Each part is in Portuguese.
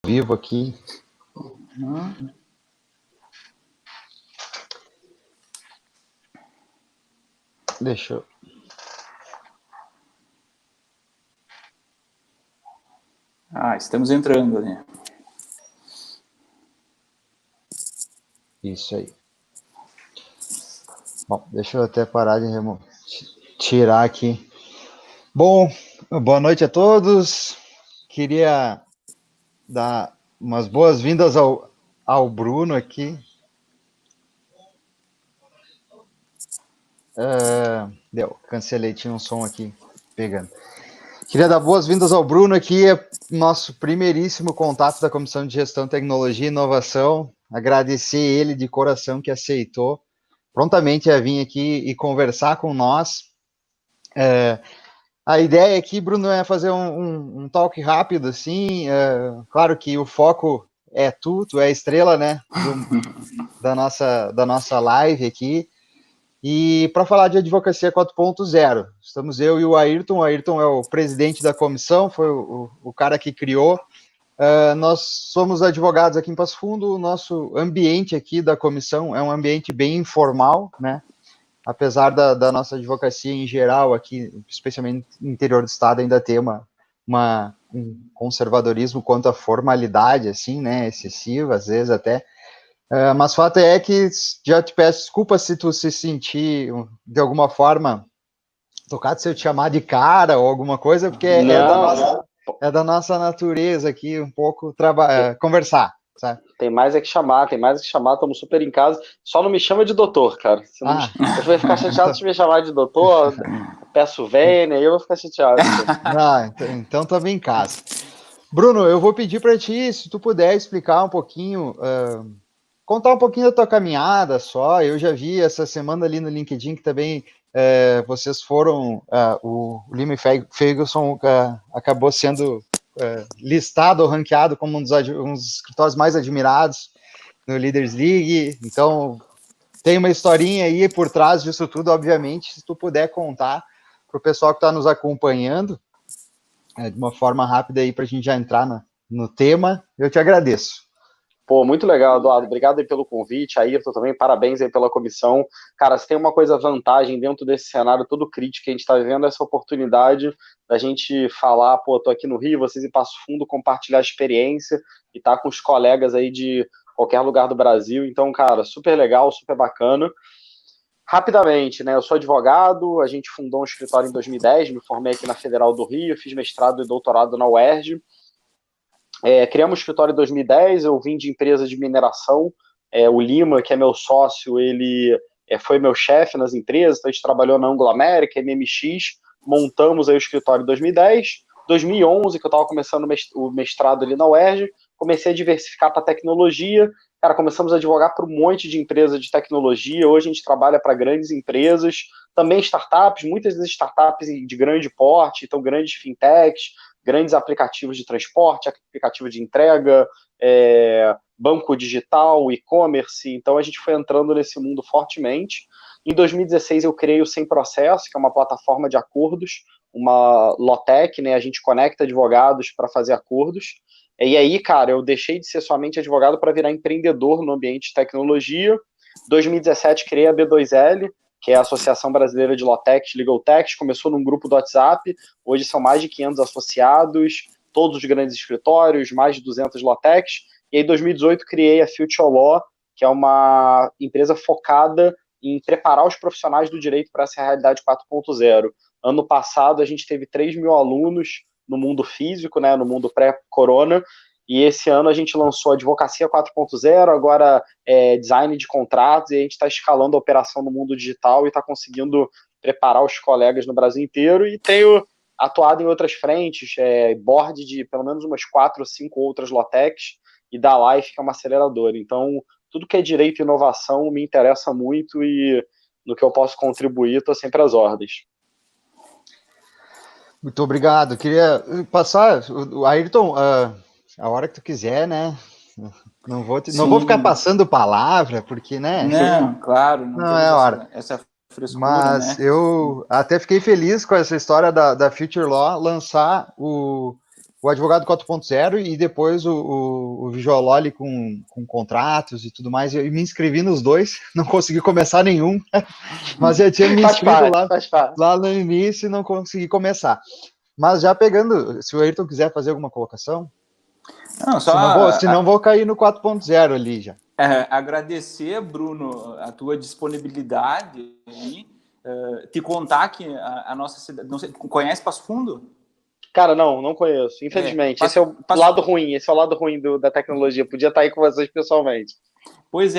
vivo aqui. Deixa eu... Estamos entrando, né? Isso aí. Bom, deixa eu até parar de tirar aqui. Bom, boa noite a todos. Queria dar umas boas-vindas ao Bruno aqui. Cancelei, tinha um som aqui pegando. Queria dar boas-vindas ao Bruno aqui, é nosso primeiríssimo contato da Comissão de Gestão, Tecnologia e Inovação. Agradecer ele de coração que aceitou prontamente a vir aqui e conversar com nós. A ideia aqui, Bruno, é fazer um talk rápido, assim. Claro que o foco é tu é a estrela, né, da nossa live aqui. E para falar de Advocacia 4.0, estamos eu e o Ayrton. O Ayrton é o presidente da comissão, foi o cara que criou. Nós somos advogados aqui em Passo Fundo. O nosso ambiente aqui da comissão é um ambiente bem informal, né? Apesar da nossa advocacia em geral aqui, especialmente no interior do estado, ainda ter um conservadorismo quanto à formalidade, assim, né? Excessiva, às vezes até. Mas o fato é que já te peço desculpa se tu se sentir de alguma forma tocado, se eu te chamar de cara ou alguma coisa, porque é da nossa natureza aqui um pouco conversar, sabe? Tem mais é que chamar, estamos super em casa. Só não me chama de doutor, cara. Eu vou ficar chateado se me chamar de doutor, peço vênia, eu vou ficar chateado. Então também em casa. Bruno, eu vou pedir para ti, se tu puder explicar um pouquinho, contar um pouquinho da tua caminhada só. Eu já vi essa semana ali no LinkedIn que também vocês foram, o Lima Ferguson acabou sendo listado ou ranqueado como um dos escritórios mais admirados no Leaders League. Então, tem uma historinha aí por trás disso tudo, obviamente, se tu puder contar para o pessoal que está nos acompanhando, de uma forma rápida aí para a gente já entrar no tema, eu te agradeço. Pô, muito legal, Eduardo. Obrigado aí pelo convite. Ayrton também, parabéns aí pela comissão. Cara, se tem uma coisa vantagem dentro desse cenário todo crítico que a gente está vivendo, essa oportunidade da gente falar, pô, tô aqui no Rio, vocês em Passo Fundo, compartilhar a experiência e tá com os colegas aí de qualquer lugar do Brasil. Então, cara, super legal, super bacana. Rapidamente, né? Eu sou advogado, a gente fundou um escritório em 2010, me formei aqui na Federal do Rio, fiz mestrado e doutorado na UERJ. Criamos o escritório em 2010, eu vim de empresa de mineração, o Lima, que é meu sócio, ele foi meu chefe nas empresas, então a gente trabalhou na Anglo América, MMX, montamos aí o escritório em 2010, 2011, que eu estava começando o mestrado ali na UERJ, comecei a diversificar para tecnologia, cara, começamos a advogar para um monte de empresas de tecnologia, hoje a gente trabalha para grandes empresas, também startups, muitas das startups de grande porte, então grandes fintechs, grandes aplicativos de transporte, aplicativo de entrega, banco digital, e-commerce. Então a gente foi entrando nesse mundo fortemente. Em 2016 eu criei o Sem Processo, que é uma plataforma de acordos, uma Lotec, né? A gente conecta advogados para fazer acordos. E aí, cara, eu deixei de ser somente advogado para virar empreendedor no ambiente de tecnologia. Em 2017 criei a B2L, que é a Associação Brasileira de Lawtechs, Legal Techs, começou num grupo do WhatsApp, hoje são mais de 500 associados, todos os grandes escritórios, mais de 200 Lawtechs, e aí em 2018 criei a Future Law, que é uma empresa focada em preparar os profissionais do direito para essa realidade 4.0. Ano passado a gente teve 3 mil alunos no mundo físico, né, no mundo pré-corona, e esse ano a gente lançou Advocacia 4.0, agora design de contratos, e a gente está escalando a operação no mundo digital e está conseguindo preparar os colegas no Brasil inteiro, e tenho atuado em outras frentes, board de pelo menos umas 4 ou 5 outras Lawtechs, e da Life, que é uma aceleradora. Então, tudo que é direito e inovação me interessa muito, e no que eu posso contribuir, estou sempre às ordens. Muito obrigado. Queria passar, o Ayrton, a hora que tu quiser, né? Não vou ficar passando palavra, porque, né? Não, claro, não é hora. Essa frescura, mas né? Eu até fiquei feliz com essa história da Future Law lançar o o Advogado 4.0 e depois o Visualoli com contratos e tudo mais. Eu me inscrevi nos dois, não consegui começar nenhum, mas já tinha me inscrito lá no início e não consegui começar. Mas já pegando, se o Ayrton quiser fazer alguma colocação, não, se não vou cair no 4.0 ali já. Agradecer, Bruno, a tua disponibilidade e te contar que a nossa cidade... Não sei, conhece Passo Fundo? Cara, não conheço, infelizmente. Esse é o lado ruim da tecnologia. Podia estar aí com vocês pessoalmente. Pois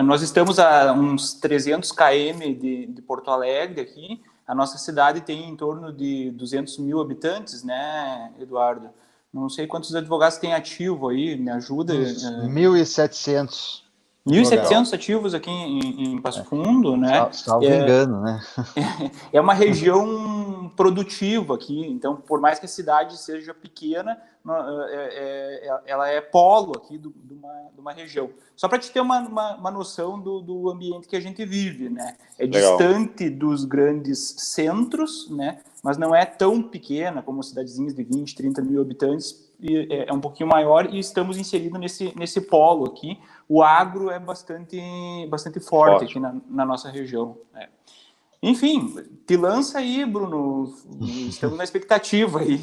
nós estamos a uns 300 km de Porto Alegre aqui. A nossa cidade tem em torno de 200 mil habitantes, né, Eduardo? Não sei quantos advogados tem ativo aí, me ajuda. 1.700. 1.700 ativos aqui em Passo Fundo, né? Salvo engano, né? É uma região produtiva aqui, então, por mais que a cidade seja pequena, ela é polo aqui de uma região. Só para te ter uma noção do ambiente que a gente vive, né? É Legal. Distante dos grandes centros, né? Mas não é tão pequena como cidadezinhas de 20, 30 mil habitantes, é um pouquinho maior e estamos inseridos nesse polo aqui. O agro é bastante forte aqui na nossa região. Enfim, te lança aí, Bruno. Estamos na expectativa aí.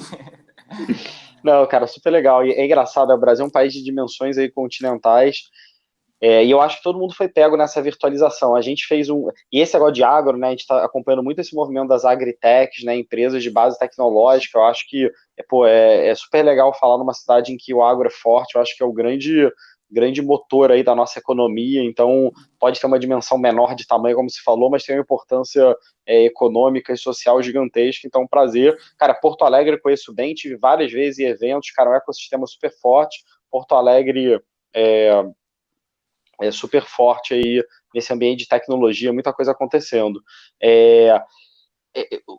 Não, cara, super legal. E é engraçado, o Brasil é um país de dimensões aí continentais. E eu acho que todo mundo foi pego nessa virtualização. A gente fez E esse negócio de agro, né? A gente está acompanhando muito esse movimento das agritechs, né? Empresas de base tecnológica. Eu acho que é super legal falar numa cidade em que o agro é forte. Eu acho que é o grande motor aí da nossa economia. Então, pode ter uma dimensão menor de tamanho, como se falou, mas tem uma importância econômica e social gigantesca. Então, prazer. Cara, Porto Alegre eu conheço bem, tive várias vezes em eventos. Cara, é um ecossistema super forte. Porto Alegre é super forte aí nesse ambiente de tecnologia, muita coisa acontecendo.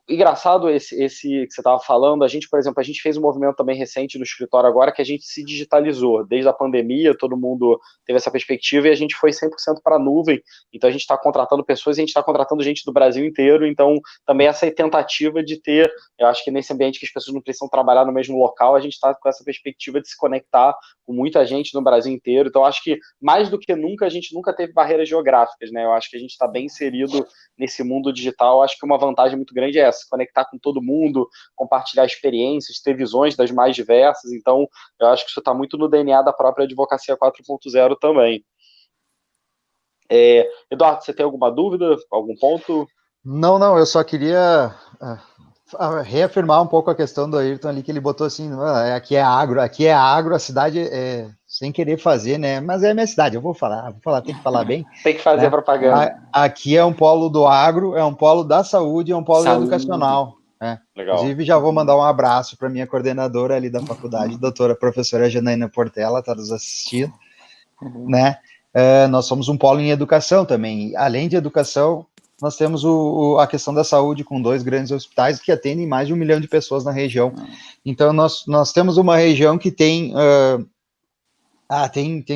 Engraçado esse que você estava falando, por exemplo, a gente fez um movimento também recente no escritório agora que a gente se digitalizou. Desde a pandemia, todo mundo teve essa perspectiva e a gente foi 100% para a nuvem. Então a gente está contratando pessoas e a gente está contratando gente do Brasil inteiro. Então também essa tentativa de ter, eu acho que nesse ambiente que as pessoas não precisam trabalhar no mesmo local, a gente está com essa perspectiva de se conectar com muita gente no Brasil inteiro. Então acho que mais do que nunca, a gente nunca teve barreiras geográficas, né? Eu acho que a gente está bem inserido nesse mundo digital. Acho que uma vantagem muito grande é essa, se conectar com todo mundo, compartilhar experiências, ter visões das mais diversas. Então, eu acho que isso está muito no DNA da própria Advocacia 4.0 também. Eduardo, você tem alguma dúvida? Algum ponto? Não, eu só queria reafirmar um pouco a questão do Ayrton ali, que ele botou assim, aqui é agro, a cidade sem querer fazer, né? Mas é a minha cidade, eu vou falar, tem que falar bem. Tem que fazer, né? Propaganda. Aqui é um polo do agro, é um polo da saúde, é um polo educacional. Legal. Inclusive, já vou mandar um abraço para minha coordenadora ali da faculdade, doutora professora Janaína Portela, está nos assistindo, né? Nós somos um polo em educação também. Além de educação, nós temos a questão da saúde, com 2 grandes hospitais que atendem mais de 1 milhão de pessoas na região. Então, nós temos uma região que tem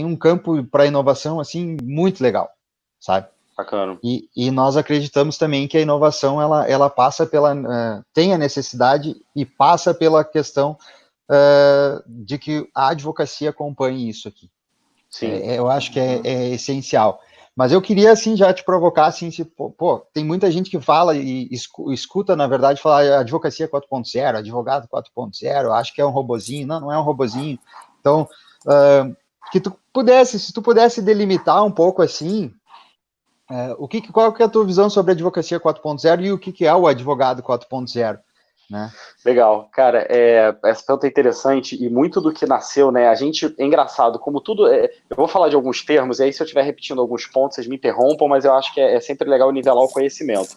um campo para inovação, assim, muito legal, sabe? Bacana. E nós acreditamos também que a inovação, ela passa tem a necessidade e passa pela questão de que a advocacia acompanhe isso aqui. Sim. Eu acho que é essencial. Mas eu queria, assim, já te provocar, assim, tem muita gente que fala e escuta, na verdade, falar advocacia 4.0, advogado 4.0, acho que é um robozinho. Não é um robozinho. Então, se tu pudesse delimitar um pouco, assim, qual que é a tua visão sobre a advocacia 4.0 e o que é o advogado 4.0? Né? Legal, cara, essa pergunta é interessante e muito do que nasceu, né, é engraçado, como tudo, eu vou falar de alguns termos, e aí se eu estiver repetindo alguns pontos, vocês me interrompam, mas eu acho que é sempre legal nivelar o conhecimento.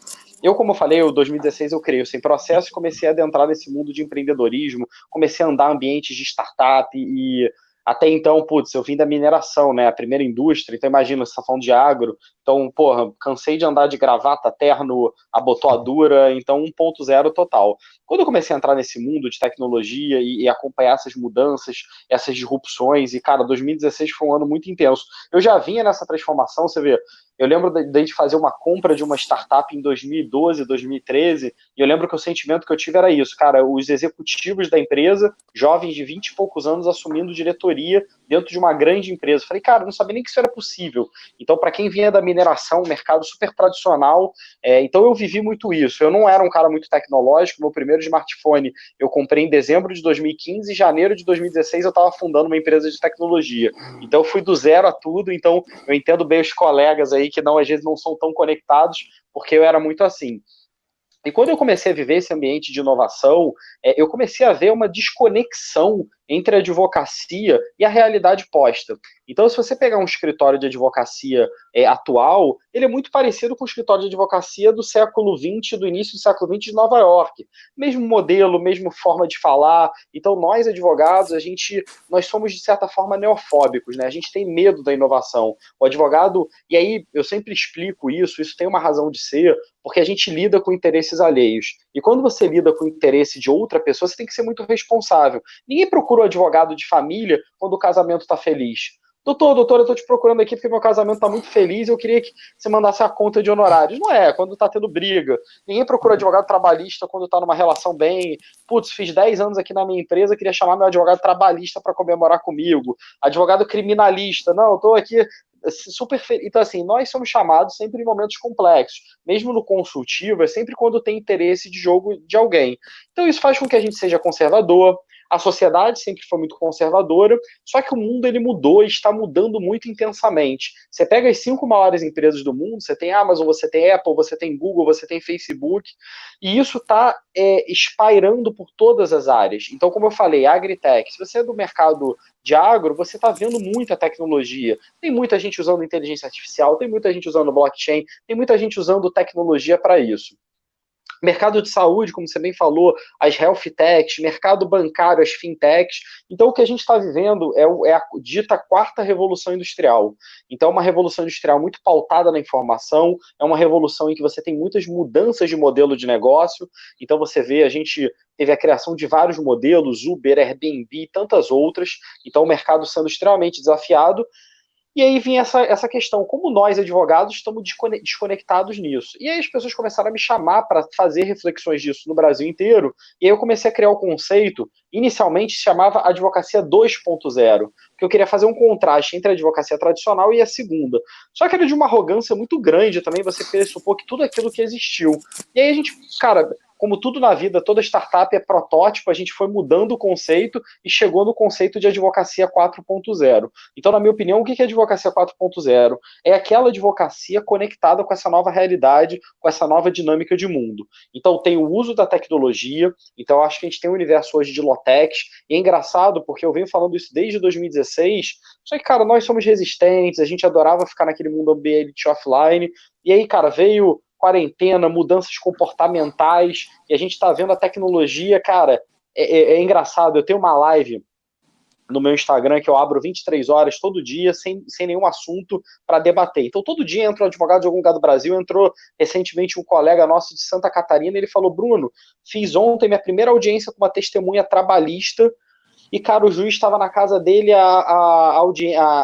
Como eu falei, em 2016 eu criei o Sem Processo e comecei a adentrar nesse mundo de empreendedorismo, comecei a andar em ambientes de startup e até então, eu vim da mineração, né, a primeira indústria, então imagina, você tá falando de agro, então, cansei de andar de gravata, terno, abotoadura, então 1.0 total. Quando eu comecei a entrar nesse mundo de tecnologia e acompanhar essas mudanças, essas disrupções, e, cara, 2016 foi um ano muito intenso. Eu já vinha nessa transformação, você vê, Eu lembro de fazer uma compra de uma startup em 2012, 2013, e eu lembro que o sentimento que eu tive era isso, cara, os executivos da empresa, jovens de 20 e poucos anos, assumindo diretoria dentro de uma grande empresa. Eu falei, cara, eu não sabia nem que isso era possível. Então, para quem vinha da mineração, um mercado super tradicional, então eu vivi muito isso. Eu não era um cara muito tecnológico, meu primeiro smartphone eu comprei em dezembro de 2015 e janeiro de 2016 eu estava fundando uma empresa de tecnologia. Então eu fui do zero a tudo, então eu entendo bem os colegas aí que às vezes não são tão conectados, porque eu era muito assim. E quando eu comecei a viver esse ambiente de inovação, eu comecei a ver uma desconexão entre a advocacia e a realidade posta. Então, se você pegar um escritório de advocacia atual, ele é muito parecido com o escritório de advocacia do século XX, do início do século XX de Nova York. Mesmo modelo, mesma forma de falar. Então, nós advogados, nós somos, de certa forma, neofóbicos, né? A gente tem medo da inovação. O advogado, e aí eu sempre explico isso tem uma razão de ser, porque a gente lida com interesses alheios. E quando você lida com o interesse de outra pessoa, você tem que ser muito responsável. Ninguém procura um advogado de família quando o casamento está feliz. Doutor, eu estou te procurando aqui porque meu casamento está muito feliz e eu queria que você mandasse a conta de honorários. Não é, quando está tendo briga. Ninguém procura advogado trabalhista quando está numa relação bem. Putz, fiz 10 anos aqui na minha empresa, queria chamar meu advogado trabalhista para comemorar comigo. Advogado criminalista. Não, eu estou aqui super feliz. Então, assim, nós somos chamados sempre em momentos complexos. Mesmo no consultivo, é sempre quando tem interesse de jogo de alguém. Então, isso faz com que a gente seja conservador. A sociedade sempre foi muito conservadora, só que o mundo ele mudou e está mudando muito intensamente. Você pega as 5 maiores empresas do mundo, você tem Amazon, você tem Apple, você tem Google, você tem Facebook, e isso está espairando por todas as áreas. Então, como eu falei, agritech, se você é do mercado de agro, você está vendo muita tecnologia. Tem muita gente usando inteligência artificial, tem muita gente usando blockchain, tem muita gente usando tecnologia para isso. Mercado de saúde, como você bem falou, as health techs, mercado bancário, as fintechs. Então, o que a gente está vivendo é a dita quarta revolução industrial. Então, é uma revolução industrial muito pautada na informação, é uma revolução em que você tem muitas mudanças de modelo de negócio. Então, você vê, a gente teve a criação de vários modelos, Uber, Airbnb e tantas outras. Então, o mercado sendo extremamente desafiado. E aí vinha essa questão, como nós, advogados, estamos desconectados nisso. E aí as pessoas começaram a me chamar para fazer reflexões disso no Brasil inteiro, e aí eu comecei a criar o conceito, inicialmente se chamava Advocacia 2.0, porque eu queria fazer um contraste entre a advocacia tradicional e a segunda. Só que era de uma arrogância muito grande também, você pressupor que tudo aquilo que existiu. E aí a gente, cara, como tudo na vida, toda startup é protótipo, a gente foi mudando o conceito e chegou no conceito de advocacia 4.0. Então, na minha opinião, o que é advocacia 4.0? É aquela advocacia conectada com essa nova realidade, com essa nova dinâmica de mundo. Então, tem o uso da tecnologia, então acho que a gente tem um universo hoje de low-techs, e é engraçado porque eu venho falando isso desde 2016, só que, cara, nós somos resistentes, a gente adorava ficar naquele mundo ambiente offline, e aí, cara, veio quarentena, mudanças comportamentais, e a gente está vendo a tecnologia, cara, é engraçado, eu tenho uma live no meu Instagram que eu abro 23 horas todo dia, sem nenhum assunto para debater. Então todo dia entra um advogado de algum lugar do Brasil, entrou recentemente um colega nosso de Santa Catarina, ele falou, Bruno, fiz ontem minha primeira audiência com uma testemunha trabalhista, e, cara, o juiz estava na casa dele, a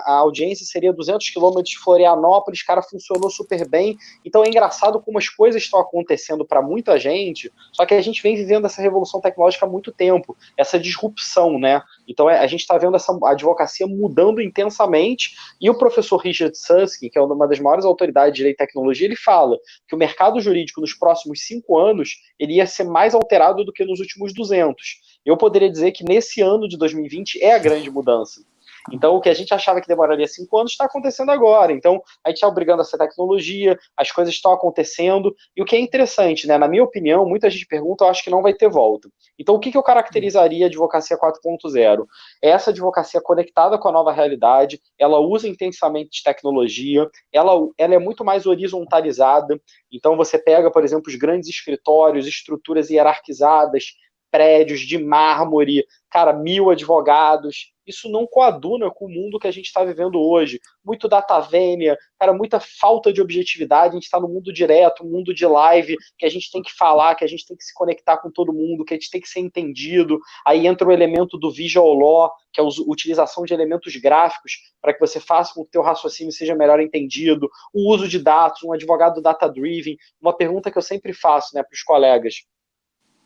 audiência seria 200 quilômetros de Florianópolis, cara, funcionou super bem. Então é engraçado como as coisas estão acontecendo para muita gente, só que a gente vem vivendo essa revolução tecnológica há muito tempo, essa disrupção, né? Então a gente está vendo essa advocacia mudando intensamente, e o professor Richard Susskind, que é uma das maiores autoridades de direito e tecnologia, ele fala que o mercado jurídico nos próximos 5 anos ele ia ser mais alterado do que nos últimos 200. Eu poderia dizer que nesse ano de 2020 é a grande mudança. Então, o que a gente achava que demoraria 5 anos está acontecendo agora. Então, a gente está obrigando essa tecnologia, as coisas estão acontecendo. E o que é interessante, né? Na minha opinião, muita gente pergunta, eu acho que não vai ter volta. Então, o que eu caracterizaria a advocacia 4.0? É essa advocacia conectada com a nova realidade, ela usa intensamente tecnologia, ela é muito mais horizontalizada. Então, você pega, por exemplo, os grandes escritórios, estruturas hierarquizadas, prédios de mármore, cara, 1000 advogados. Isso não coaduna com o mundo que a gente está vivendo hoje. Muito data vênia, cara, muita falta de objetividade. A gente está no mundo direto, um mundo de live, que a gente tem que falar, que a gente tem que se conectar com todo mundo, que a gente tem que ser entendido. Aí entra o elemento do visual law, que é a utilização de elementos gráficos para que você faça com que o teu raciocínio seja melhor entendido. O uso de dados, um advogado data-driven. Uma pergunta que eu sempre faço, né, para os colegas.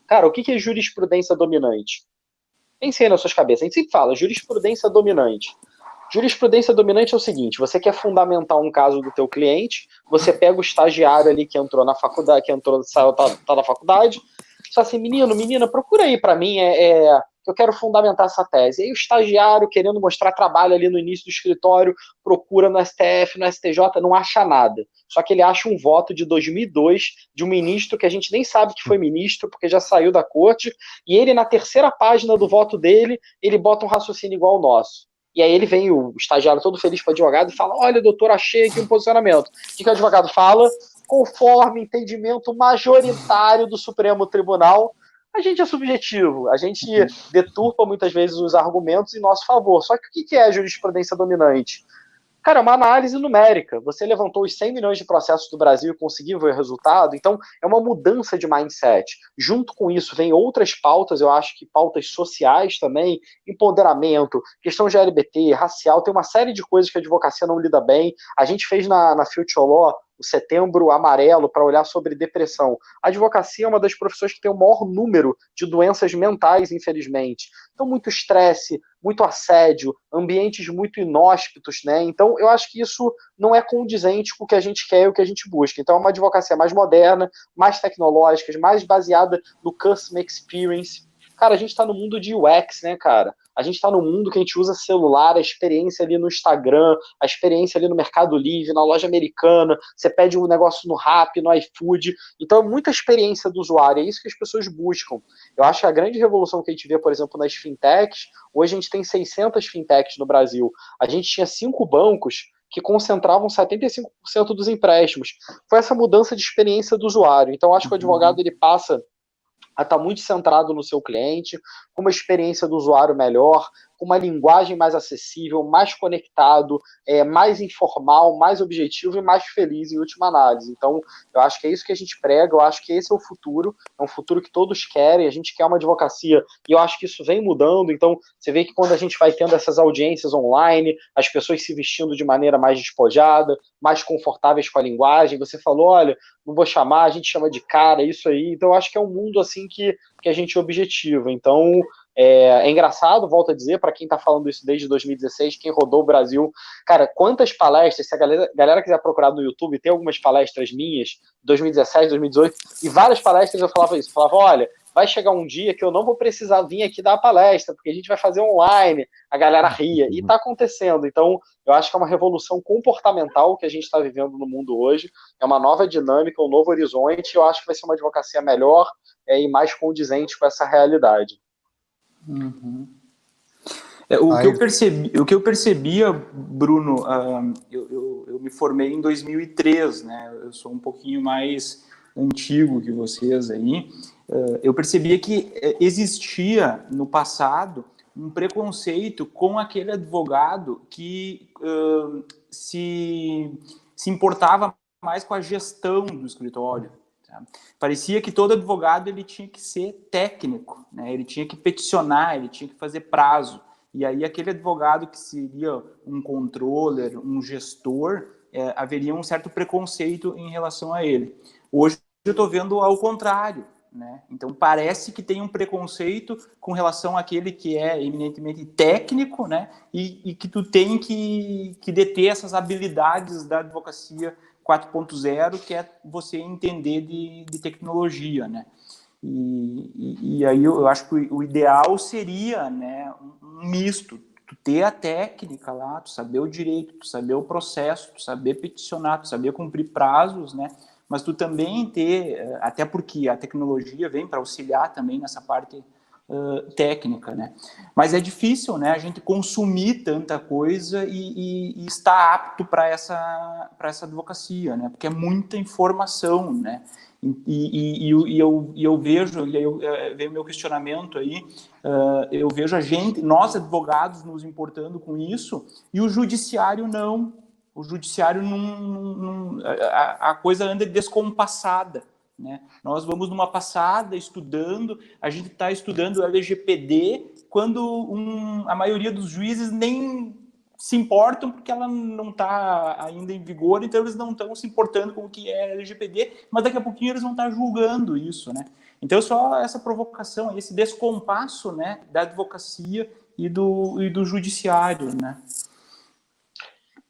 Cara, o que é jurisprudência dominante? Pensei nas suas cabeças. A gente sempre fala jurisprudência dominante. Jurisprudência dominante é o seguinte: você quer fundamentar um caso do teu cliente, você pega o estagiário ali que entrou na faculdade, tá na faculdade, só assim, menina, procura aí para mim, eu quero fundamentar essa tese. E aí o estagiário, querendo mostrar trabalho ali no início do escritório, procura no STF, no STJ, não acha nada. Só que ele acha um voto de 2002 de um ministro que a gente nem sabe que foi ministro, porque já saiu da corte, e ele, na terceira página do voto dele, ele bota um raciocínio igual ao nosso. E aí ele vem, o estagiário todo feliz para o advogado, e fala: olha, doutor, achei aqui um posicionamento. O que o advogado fala? Conforme entendimento majoritário do Supremo Tribunal, a gente é subjetivo, a gente deturpa muitas vezes os argumentos em nosso favor. Só que o que é a jurisprudência dominante? Cara, é uma análise numérica. Você levantou os 100 milhões de processos do Brasil e conseguiu ver o resultado, então é uma mudança de mindset. Junto com isso, vem outras pautas, eu acho que pautas sociais também, empoderamento, questão de LGBT, racial, tem uma série de coisas que a advocacia não lida bem. A gente fez na Future Law o Setembro Amarelo para olhar sobre depressão. A advocacia é uma das profissões que tem o maior número de doenças mentais, infelizmente. Então, muito estresse, muito assédio, ambientes muito inóspitos, né? Então, eu acho que isso não é condizente com o que a gente quer e o que a gente busca. Então, é uma advocacia mais moderna, mais tecnológica, mais baseada no customer experience. Cara, a gente está no mundo de UX, né, cara? A gente está no mundo que a gente usa celular, a experiência ali no Instagram, a experiência ali no Mercado Livre, na loja americana, você pede um negócio no Rappi, no iFood. Então, é muita experiência do usuário, é isso que as pessoas buscam. Eu acho que a grande revolução que a gente vê, por exemplo, nas fintechs, hoje a gente tem 600 fintechs no Brasil. A gente tinha 5 bancos que concentravam 75% dos empréstimos. Foi essa mudança de experiência do usuário. Então, acho que o advogado ele passa a estar muito centrado no seu cliente, com uma experiência do usuário melhor, com uma linguagem mais acessível, mais conectado, mais informal, mais objetivo e mais feliz em última análise. Então, eu acho que é isso que a gente prega, eu acho que esse é o futuro, é um futuro que todos querem, a gente quer uma advocacia, e eu acho que isso vem mudando. Então, você vê que quando a gente vai tendo essas audiências online, as pessoas se vestindo de maneira mais despojada, mais confortáveis com a linguagem, você falou, olha, não vou chamar, a gente chama de cara, isso aí. Então, eu acho que é um mundo assim que a gente objetiva. Então, é engraçado, volto a dizer, para quem está falando isso desde 2016, quem rodou o Brasil, cara, quantas palestras, se a galera quiser procurar no YouTube, tem algumas palestras minhas, 2017, 2018, e várias palestras eu falava isso, olha, vai chegar um dia que eu não vou precisar vir aqui dar a palestra, porque a gente vai fazer online, a galera ria, e está acontecendo. Então, eu acho que é uma revolução comportamental que a gente está vivendo no mundo hoje, é uma nova dinâmica, um novo horizonte, e eu acho que vai ser uma advocacia melhor e mais condizente com essa realidade. Uhum. O que eu percebia, Bruno, eu me formei em 2003, né? Eu sou um pouquinho mais antigo que vocês aí. Eu percebia que existia no passado um preconceito com aquele advogado que se importava mais com a gestão do escritório. Parecia que todo advogado ele tinha que ser técnico, né? Ele tinha que peticionar, ele tinha que fazer prazo. E aí aquele advogado que seria um controller, um gestor, haveria um certo preconceito em relação a ele. Hoje eu estou vendo ao contrário, né? Então parece que tem um preconceito com relação àquele que é eminentemente técnico, né? E que tu tem que deter essas habilidades da advocacia 4.0, que é você entender de tecnologia, né? E aí eu acho que o ideal seria, né, um misto, tu ter a técnica lá, tu saber o direito, tu saber o processo, tu saber peticionar, tu saber cumprir prazos, né? Mas tu também ter, até porque a tecnologia vem para auxiliar também nessa parte técnica, né? Mas é difícil, né, a gente consumir tanta coisa e estar apto para essa advocacia, né? Porque é muita informação, né? E eu vejo, e aí vem o meu questionamento aí, eu vejo nós advogados nos importando com isso, e o judiciário não. O judiciário a coisa anda descompassada, né? Nós vamos numa passada estudando, a gente está estudando o LGPD, quando a maioria dos juízes nem se importam porque ela não está ainda em vigor, então eles não estão se importando com o que é LGPD, mas daqui a pouquinho eles vão estar julgando isso, né? Então, só essa provocação, esse descompasso, né, da advocacia e do judiciário, né?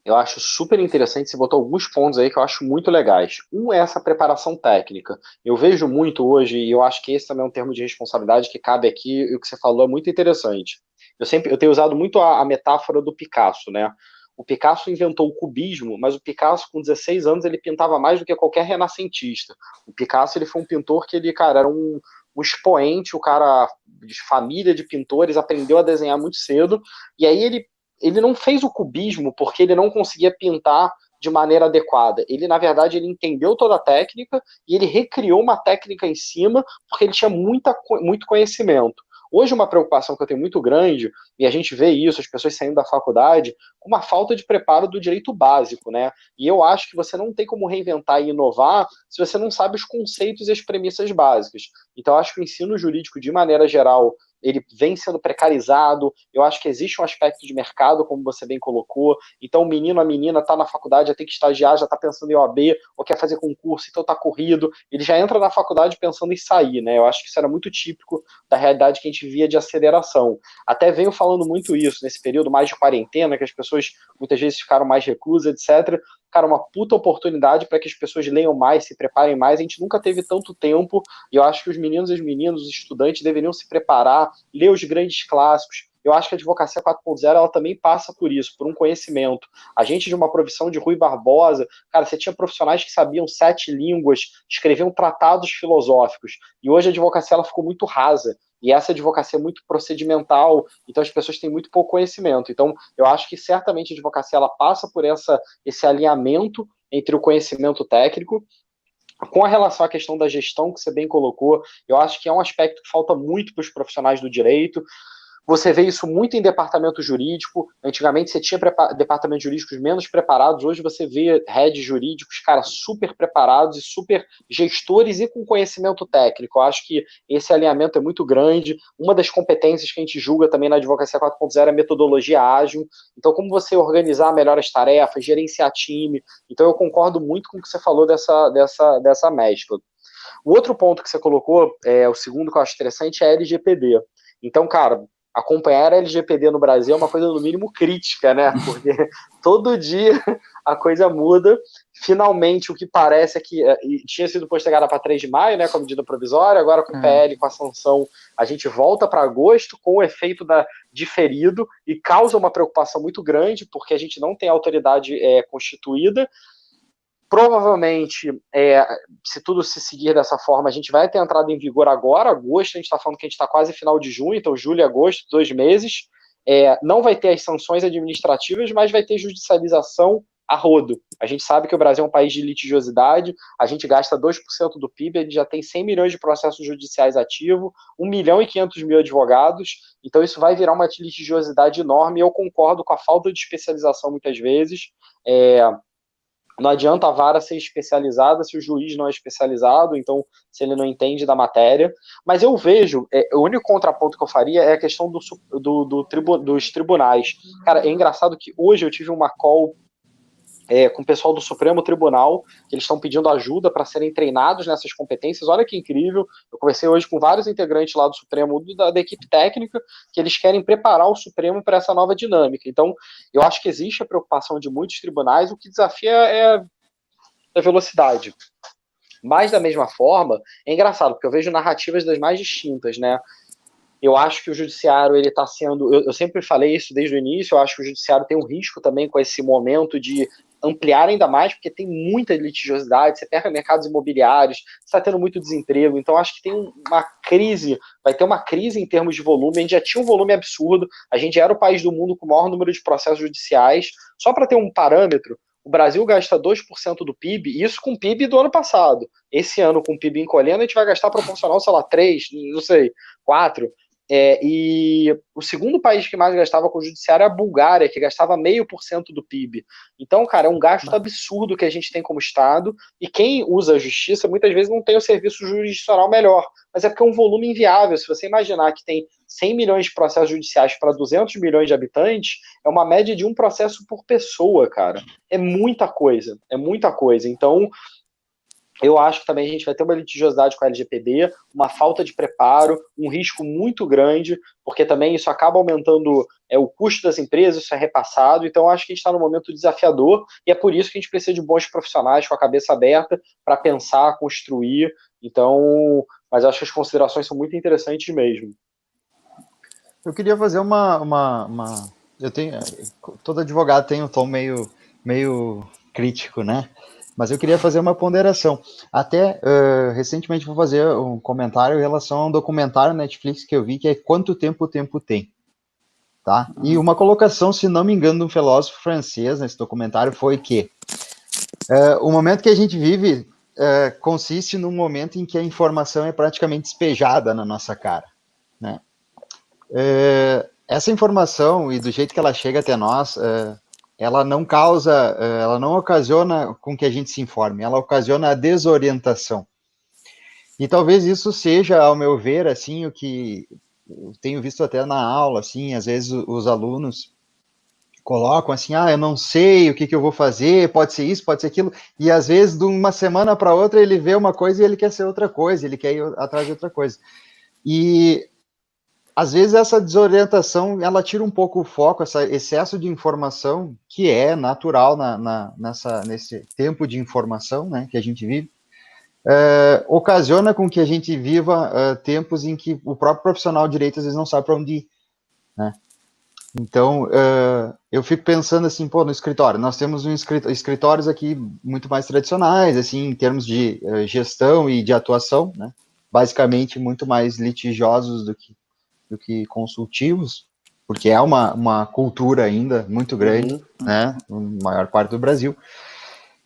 Eu acho super interessante, você botou alguns pontos aí que eu acho muito legais. Um é essa preparação técnica. Eu vejo muito hoje, e eu acho que esse também é um termo de responsabilidade que cabe aqui, e o que você falou é muito interessante. Eu tenho usado muito a metáfora do Picasso, né? O Picasso inventou o cubismo, mas o Picasso, com 16 anos, ele pintava mais do que qualquer renascentista. O Picasso, ele foi um pintor que ele, cara, era um expoente, o cara de família de pintores, aprendeu a desenhar muito cedo, e aí ele não fez o cubismo porque ele não conseguia pintar de maneira adequada. Ele, na verdade, ele entendeu toda a técnica e ele recriou uma técnica em cima porque ele tinha muito conhecimento. Hoje, uma preocupação que eu tenho muito grande, e a gente vê isso, as pessoas saindo da faculdade, com uma falta de preparo do direito básico, né? E eu acho que você não tem como reinventar e inovar se você não sabe os conceitos e as premissas básicas. Então, eu acho que o ensino jurídico, de maneira geral, ele vem sendo precarizado. Eu acho que existe um aspecto de mercado, como você bem colocou. Então, o menino, a menina está na faculdade, já tem que estagiar, já está pensando em OAB, ou quer fazer concurso, então está corrido. Ele já entra na faculdade pensando em sair, né? Eu acho que isso era muito típico da realidade que a gente via de aceleração. Até venho falando muito isso nesse período mais de quarentena, que as pessoas muitas vezes ficaram mais reclusas, etc. Cara, uma puta oportunidade para que as pessoas leiam mais, se preparem mais. A gente nunca teve tanto tempo, e eu acho que os meninos e as meninas, os estudantes, deveriam se preparar, ler os grandes clássicos. Eu acho que a Advocacia 4.0 ela também passa por isso, por um conhecimento. A gente, de uma profissão de Rui Barbosa, cara, você tinha profissionais que sabiam 7 línguas, escreviam tratados filosóficos, e hoje a advocacia ela ficou muito rasa. E essa advocacia é muito procedimental, então as pessoas têm muito pouco conhecimento. Então, eu acho que certamente a advocacia ela passa por esse alinhamento entre o conhecimento técnico. Com a relação à questão da gestão, que você bem colocou, eu acho que é um aspecto que falta muito para os profissionais do direito. Você vê isso muito em departamento jurídico. Antigamente você tinha departamentos jurídicos menos preparados. Hoje você vê heads jurídicos, cara, super preparados e super gestores e com conhecimento técnico. Eu acho que esse alinhamento é muito grande. Uma das competências que a gente julga também na Advocacia 4.0 é a metodologia ágil. Então, como você organizar melhor as tarefas, gerenciar time. Então, eu concordo muito com o que você falou dessa mescla. O outro ponto que você colocou, o segundo que eu acho interessante, é a LGPD. Então, cara, acompanhar a LGPD no Brasil é uma coisa, no mínimo, crítica, né? Porque todo dia a coisa muda. Finalmente, o que parece é que tinha sido postergada para 3 de maio, né, com a medida provisória, agora com o PL, com a sanção, a gente volta para agosto com o efeito diferido e causa uma preocupação muito grande, porque a gente não tem autoridade constituída. Provavelmente, se tudo se seguir dessa forma, a gente vai ter entrado em vigor agora, agosto, a gente está falando que a gente está quase final de junho, então julho e agosto, 2 meses. Não vai ter as sanções administrativas, mas vai ter judicialização a rodo. A gente sabe que o Brasil é um país de litigiosidade, a gente gasta 2% do PIB, a gente já tem 100 milhões de processos judiciais ativos, 1 milhão e 500 mil advogados, então isso vai virar uma litigiosidade enorme, e eu concordo com a falta de especialização muitas vezes. Não adianta a vara ser especializada se o juiz não é especializado, então se ele não entende da matéria. Mas eu vejo, o único contraponto que eu faria é a questão dos tribunais. Cara, é engraçado que hoje eu tive uma call com o pessoal do Supremo Tribunal, que eles estão pedindo ajuda para serem treinados nessas competências. Olha que incrível, eu conversei hoje com vários integrantes lá do Supremo, da equipe técnica, que eles querem preparar o Supremo para essa nova dinâmica. Então, eu acho que existe a preocupação de muitos tribunais, o que desafia é a velocidade. Mas, da mesma forma, é engraçado, porque eu vejo narrativas das mais distintas, né? Eu acho que o judiciário, ele está sendo... Eu sempre falei isso desde o início, eu acho que o judiciário tem um risco também com esse momento de ampliar ainda mais, porque tem muita litigiosidade, você pega mercados imobiliários, você está tendo muito desemprego, então acho que tem uma crise, vai ter uma crise em termos de volume. A gente já tinha um volume absurdo, a gente era o país do mundo com o maior número de processos judiciais. Só para ter um parâmetro, o Brasil gasta 2% do PIB, isso com o PIB do ano passado. Esse ano, com o PIB encolhendo, a gente vai gastar proporcional, sei lá, 3, não sei, 4. E o segundo país que mais gastava com o judiciário é a Bulgária, que gastava 0,5% do PIB. Então, cara, é um gasto absurdo que a gente tem como Estado, e quem usa a justiça muitas vezes não tem o serviço jurisdicional melhor, mas é porque é um volume inviável. Se você imaginar que tem 100 milhões de processos judiciais para 200 milhões de habitantes, é uma média de um processo por pessoa, cara. É muita coisa, é muita coisa. Então, eu acho que também a gente vai ter uma litigiosidade com a LGPD, uma falta de preparo, um risco muito grande, porque também isso acaba aumentando o custo das empresas, isso é repassado. Então, acho que a gente está num momento desafiador, e é por isso que a gente precisa de bons profissionais com a cabeça aberta para pensar, construir. Então, mas acho que as considerações são muito interessantes mesmo. Eu queria fazer eu tenho, todo advogado tem um tom meio crítico, né? Mas eu queria fazer uma ponderação. Até recentemente vou fazer um comentário em relação a um documentário Netflix que eu vi, que é Quanto Tempo o Tempo Tem. Tá? E uma colocação, se não me engano, de um filósofo francês nesse documentário foi que o momento que a gente vive consiste num momento em que a informação é praticamente despejada na nossa cara, né? Essa informação, e do jeito que ela chega até nós, ela não ocasiona com que a gente se informe, ela ocasiona a desorientação. E talvez isso seja, ao meu ver, assim, o que eu tenho visto até na aula, assim, às vezes os alunos colocam assim, eu não sei o que eu vou fazer, pode ser isso, pode ser aquilo, e às vezes de uma semana para outra ele vê uma coisa e ele quer ser outra coisa, ele quer ir atrás de outra coisa. E às vezes essa desorientação, ela tira um pouco o foco, esse excesso de informação, que é natural nesse tempo de informação, né, que a gente vive, ocasiona com que a gente viva tempos em que o próprio profissional de direito às vezes não sabe para onde ir, né? Então, eu fico pensando assim, no escritório, nós temos escritórios aqui muito mais tradicionais, assim, em termos de gestão e de atuação, né, basicamente muito mais litigiosos do que consultivos, porque é uma cultura ainda muito grande, né, na maior parte do Brasil.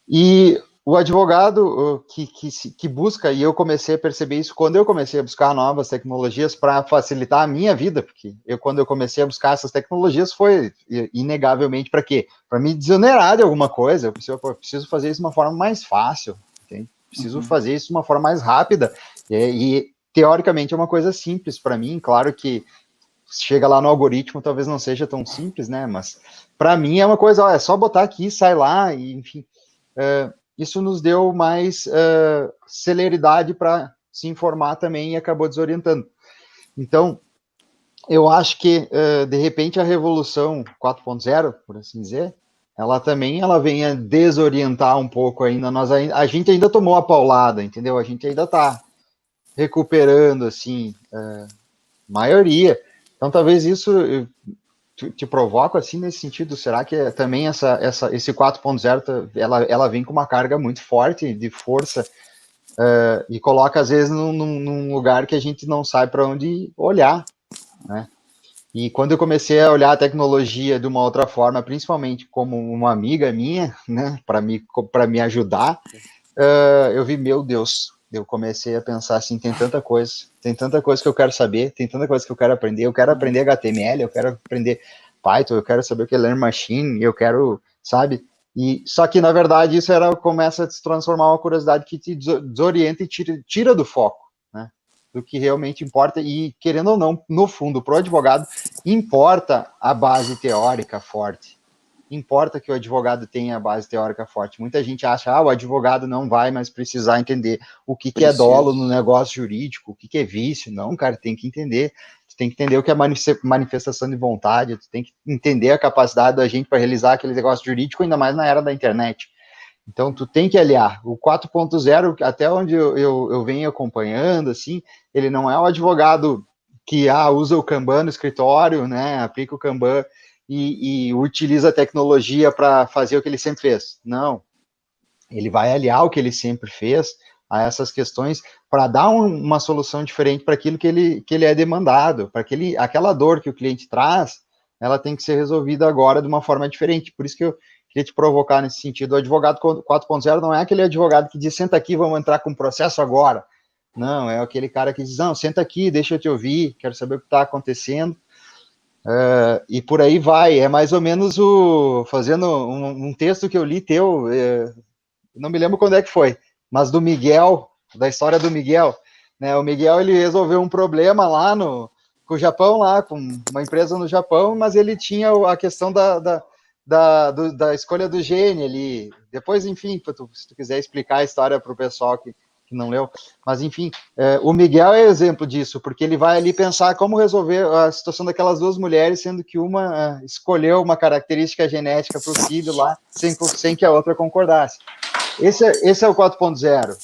E o advogado que busca, e eu comecei a perceber isso quando eu comecei a buscar novas tecnologias para facilitar a minha vida, porque quando eu comecei a buscar essas tecnologias foi inegavelmente para quê? Para me desonerar de alguma coisa. Eu preciso fazer isso de uma forma mais fácil, entende? Preciso fazer isso de uma forma mais rápida, e teoricamente é uma coisa simples para mim. Claro que chega lá no algoritmo, talvez não seja tão simples, né? Mas para mim é uma coisa, é só botar aqui, sai lá, e enfim. Isso nos deu mais celeridade para se informar também e acabou desorientando. Então, eu acho que, de repente, a revolução 4.0, por assim dizer, ela vem a desorientar um pouco ainda. A gente ainda tomou a paulada, entendeu? A gente ainda está recuperando, assim, maioria. Então, talvez isso te provoca, assim, nesse sentido. Será que também esse 4.0, ela vem com uma carga muito forte de força e coloca, às vezes, num lugar que a gente não sabe para onde olhar, né? E quando eu comecei a olhar a tecnologia de uma outra forma, principalmente como uma amiga minha, né, para me ajudar, eu vi, meu Deus, eu comecei a pensar assim, tem tanta coisa que eu quero saber, tem tanta coisa que eu quero aprender HTML, eu quero aprender Python, eu quero saber o que é Learn Machine, eu quero, sabe? E só que na verdade isso começa a se transformar uma curiosidade que te desorienta e tira do foco, né? Do que realmente importa. E querendo ou não, no fundo, para o advogado importa a base teórica forte. Importa que o advogado tenha a base teórica forte. Muita gente acha, o advogado não vai mais precisar entender o que é dolo no negócio jurídico, o que é vício. Não, cara, tem que entender. Tu tem que entender o que é manifestação de vontade, tu tem que entender a capacidade da gente para realizar aquele negócio jurídico, ainda mais na era da internet. Então, tu tem que aliar. O 4.0, até onde eu venho acompanhando, assim, ele não é o advogado que usa o Kanban no escritório, né, aplica o Kanban e utiliza a tecnologia para fazer o que ele sempre fez. Não. Ele vai aliar o que ele sempre fez a essas questões para dar uma solução diferente para aquilo que ele é demandado, para aquela dor que o cliente traz, ela tem que ser resolvida agora de uma forma diferente. Por isso que queria te provocar nesse sentido. O advogado 4.0 não é aquele advogado que diz, senta aqui, vamos entrar com o processo agora. Não, é aquele cara que diz, não, senta aqui, deixa eu te ouvir, quero saber o que está acontecendo. E por aí vai, é mais ou menos fazendo um texto que eu li teu, não me lembro quando é que foi, mas do Miguel, da história do Miguel, né? O Miguel, ele resolveu um problema lá com o Japão, lá com uma empresa no Japão, mas ele tinha a questão da escolha do gene ali. Depois, enfim, se tu quiser explicar a história para o pessoal que não leu, mas enfim, o Miguel é exemplo disso, porque ele vai ali pensar como resolver a situação daquelas duas mulheres, sendo que uma escolheu uma característica genética para o filho lá, sem que a outra concordasse. Esse é o 4.0,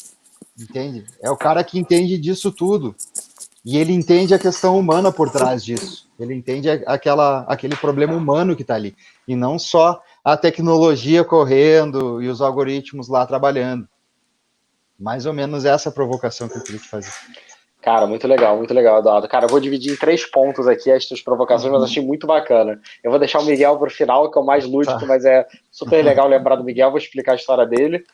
entende? É o cara que entende disso tudo, e ele entende a questão humana por trás disso, ele entende aquele problema humano que está ali, e não só a tecnologia correndo e os algoritmos lá trabalhando. Mais ou menos essa provocação que eu queria te fazer. Cara, muito legal, Eduardo. Cara, eu vou dividir em 3 pontos aqui as tuas provocações, mas achei muito bacana. Eu vou deixar o Miguel para o final, que é o mais lúdico, mas é super legal lembrar do Miguel, vou explicar a história dele.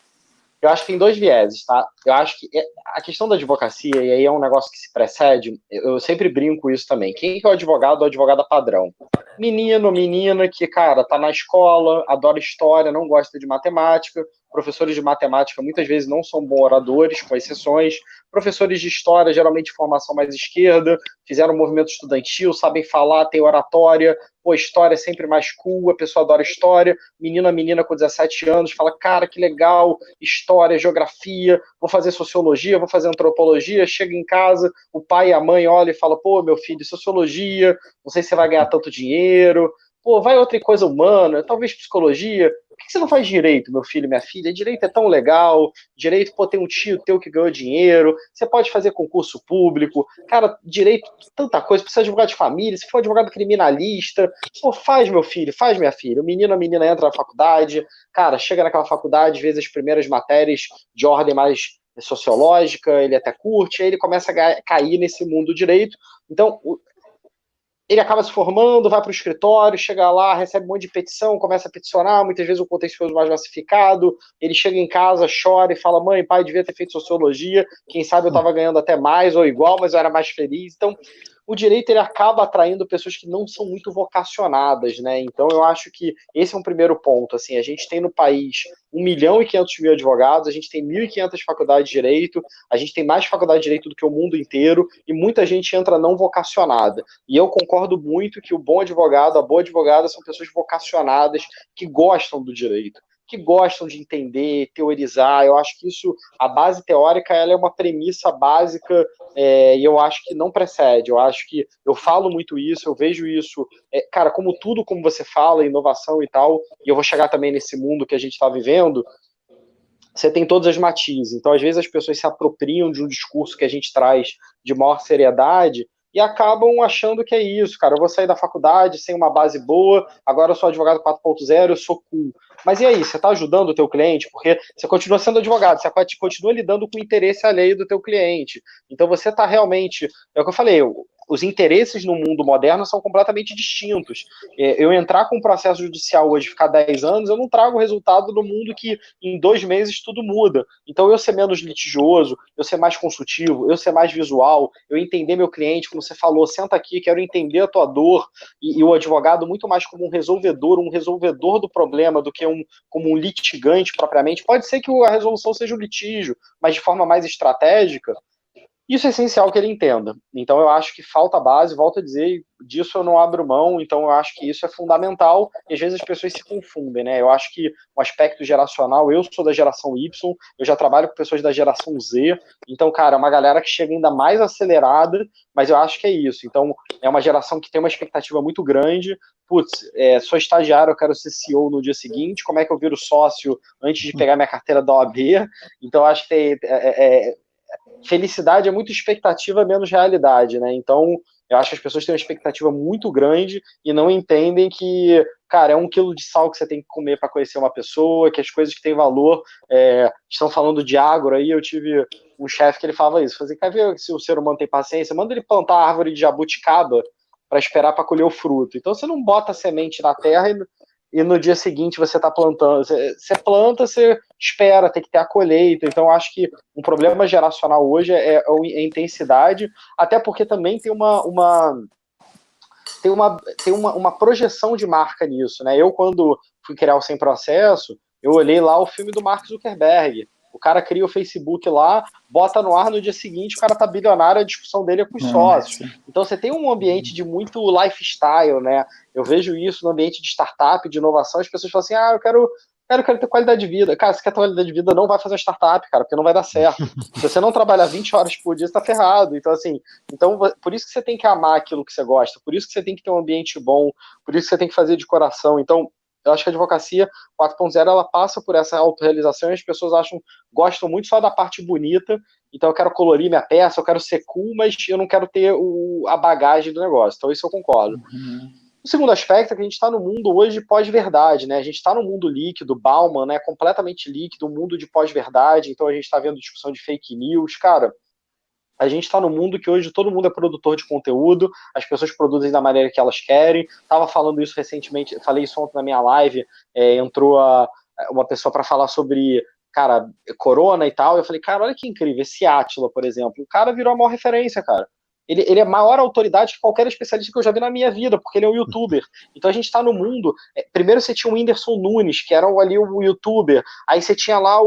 Eu acho que tem 2 vieses, tá? Eu acho que a questão da advocacia, e aí é um negócio que se precede, eu sempre brinco com isso também. Quem que é o advogado ou advogada padrão? Menino, menina que, cara, tá na escola, adora história, não gosta de matemática. Professores de matemática muitas vezes não são bons oradores, com exceções. Professores de história, geralmente de formação mais esquerda, fizeram um movimento estudantil, sabem falar, tem oratória. Pô, história é sempre mais cool, a pessoa adora história. Menina com 17 anos, fala, cara, que legal, história, geografia, vou fazer sociologia, vou fazer antropologia. Chega em casa, o pai e a mãe olham e falam, pô, meu filho, sociologia, não sei se você vai ganhar tanto dinheiro. Pô, vai outra coisa humana, talvez psicologia. Por que você não faz direito, meu filho, minha filha? Direito é tão legal. Direito, pô, tem um tio teu que ganhou dinheiro. Você pode fazer concurso público. Cara, direito, tanta coisa. Precisa de advogado de família. Se for advogado criminalista, pô, faz, meu filho, faz, minha filha. O menino, a menina entra na faculdade. Cara, chega naquela faculdade, às vezes as primeiras matérias de ordem mais sociológica, ele até curte, aí ele começa a cair nesse mundo do direito. Então, ele acaba se formando, vai para o escritório, chega lá, recebe um monte de petição, começa a peticionar, muitas vezes o contencioso mais massificado, ele chega em casa, chora e fala, mãe, pai, devia ter feito sociologia, quem sabe eu estava ganhando até mais ou igual, mas eu era mais feliz. Então, o direito ele acaba atraindo pessoas que não são muito vocacionadas, né? Então eu acho que esse é um primeiro ponto. Assim, a gente tem no país 1.500.000 advogados, a gente tem 1.500 faculdades de direito, a gente tem mais faculdade de direito do que o mundo inteiro, e muita gente entra não vocacionada. E eu concordo muito que o bom advogado, a boa advogada são pessoas vocacionadas que gostam do direito, que gostam de entender, teorizar. Eu acho que isso, a base teórica, ela é uma premissa básica, e eu acho que não precede. Eu acho que eu falo muito isso, eu vejo isso, cara, como tudo, como você fala, inovação e tal, e eu vou chegar também nesse mundo que a gente está vivendo, você tem todas as matizes. Então, às vezes, as pessoas se apropriam de um discurso que a gente traz de maior seriedade e acabam achando que é isso, cara, eu vou sair da faculdade sem uma base boa, agora eu sou advogado 4.0, eu sou cool. Mas e aí, você está ajudando o teu cliente? Porque você continua sendo advogado, você continua lidando com o interesse alheio do teu cliente. Então você está realmente, é o que eu falei, os interesses no mundo moderno são completamente distintos. Eu entrar com um processo judicial hoje, ficar 10 anos, eu não trago o resultado do mundo que em 2 meses tudo muda. Então eu ser menos litigioso, eu ser mais consultivo, eu ser mais visual, eu entender meu cliente, como você falou, senta aqui, quero entender a tua dor, e o advogado muito mais como um resolvedor do problema do que como um litigante propriamente. Pode ser que a resolução seja o litígio, mas de forma mais estratégica. Isso é essencial que ele entenda. Então eu acho que falta base, volto a dizer, disso eu não abro mão, então eu acho que isso é fundamental, e às vezes as pessoas se confundem, né? Eu acho que um aspecto geracional, eu sou da geração Y, eu já trabalho com pessoas da geração Z, então, cara, é uma galera que chega ainda mais acelerada, mas eu acho que é isso. Então, é uma geração que tem uma expectativa muito grande. Putz, sou estagiário, eu quero ser CEO no dia seguinte, como é que eu viro sócio antes de pegar minha carteira da OAB? Então, acho que felicidade é muito expectativa menos realidade, né? Então, eu acho que as pessoas têm uma expectativa muito grande e não entendem que, cara, é 1 quilo de sal que você tem que comer para conhecer uma pessoa, que as coisas que têm valor, estão falando de agro aí, eu tive um chefe que ele falava isso, quer ver se o ser humano tem paciência? Manda ele plantar a árvore de jabuticaba para esperar para colher o fruto. Então, você não bota a semente na terra e no dia seguinte você está plantando. Você planta, você espera, tem que ter a colheita. Então, acho que um problema geracional hoje é a intensidade, até porque também tem uma projeção de marca nisso, né? Eu, quando fui criar o Sem Processo, eu olhei lá o filme do Mark Zuckerberg. O cara cria o Facebook lá, bota no ar, no dia seguinte o cara tá bilionário, a discussão dele é com os sócios. Então você tem um ambiente de muito lifestyle, né? Eu vejo isso no ambiente de startup, de inovação, as pessoas falam assim, eu quero ter qualidade de vida. Cara, se quer ter qualidade de vida, não vai fazer uma startup, cara, porque não vai dar certo. Se você não trabalhar 20 horas por dia, você tá ferrado. Então, assim, por isso que você tem que amar aquilo que você gosta, por isso que você tem que ter um ambiente bom, por isso que você tem que fazer de coração. Então, eu acho que a advocacia 4.0 ela passa por essa autorrealização e as pessoas gostam muito só da parte bonita. Então eu quero colorir minha peça, eu quero ser cool, mas eu não quero ter a bagagem do negócio. Então isso eu concordo. O segundo aspecto é que a gente está no mundo hoje de pós-verdade, né? A gente está no mundo líquido, Bauman, né? Completamente líquido, um mundo de pós-verdade. Então a gente está vendo discussão de fake news, cara. A gente está no mundo que hoje todo mundo é produtor de conteúdo, as pessoas produzem da maneira que elas querem. Estava falando isso recentemente, falei isso ontem na minha live, entrou uma pessoa para falar sobre, cara, corona e tal. Eu falei, cara, olha que incrível, esse Átila, por exemplo, o cara virou a maior referência, cara. Ele é maior autoridade que qualquer especialista que eu já vi na minha vida, porque ele é um youtuber. Então a gente está no mundo. Primeiro você tinha o Whindersson Nunes, que era ali o youtuber. Aí você tinha lá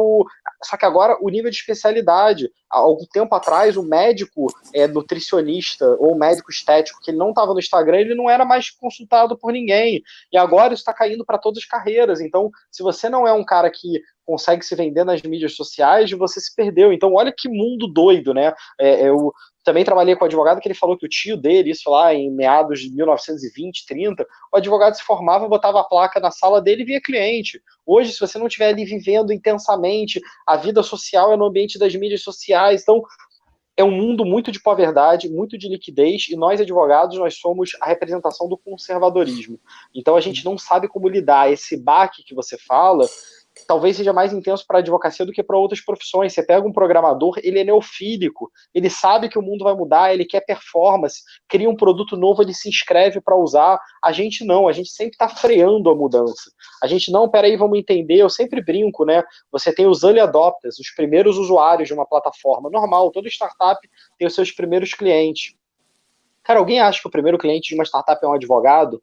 Só que agora o nível de especialidade. Há algum tempo atrás, o médico nutricionista ou médico estético, que ele não estava no Instagram, ele não era mais consultado por ninguém. E agora isso está caindo para todas as carreiras. Então, se você não é um cara que consegue se vender nas mídias sociais, você se perdeu. Então, olha que mundo doido, né? Eu também trabalhei com um advogado que ele falou que o tio dele, isso lá em meados de 1920, 30, o advogado se formava, botava a placa na sala dele e via cliente. Hoje, se você não estiver ali vivendo intensamente, a vida social é no ambiente das mídias sociais. Então, é um mundo muito de pós-verdade, muito de liquidez, e nós, advogados, nós somos a representação do conservadorismo. Então, a gente não sabe como lidar. Esse baque que você fala talvez seja mais intenso para a advocacia do que para outras profissões. Você pega um programador, ele é neofílico, ele sabe que o mundo vai mudar, ele quer performance, cria um produto novo, ele se inscreve para usar. A gente não, a gente sempre está freando a mudança. A gente não, peraí, vamos entender, eu sempre brinco, né? Você tem os early adopters, os primeiros usuários de uma plataforma. Normal, toda startup tem os seus primeiros clientes. Cara, alguém acha que o primeiro cliente de uma startup é um advogado?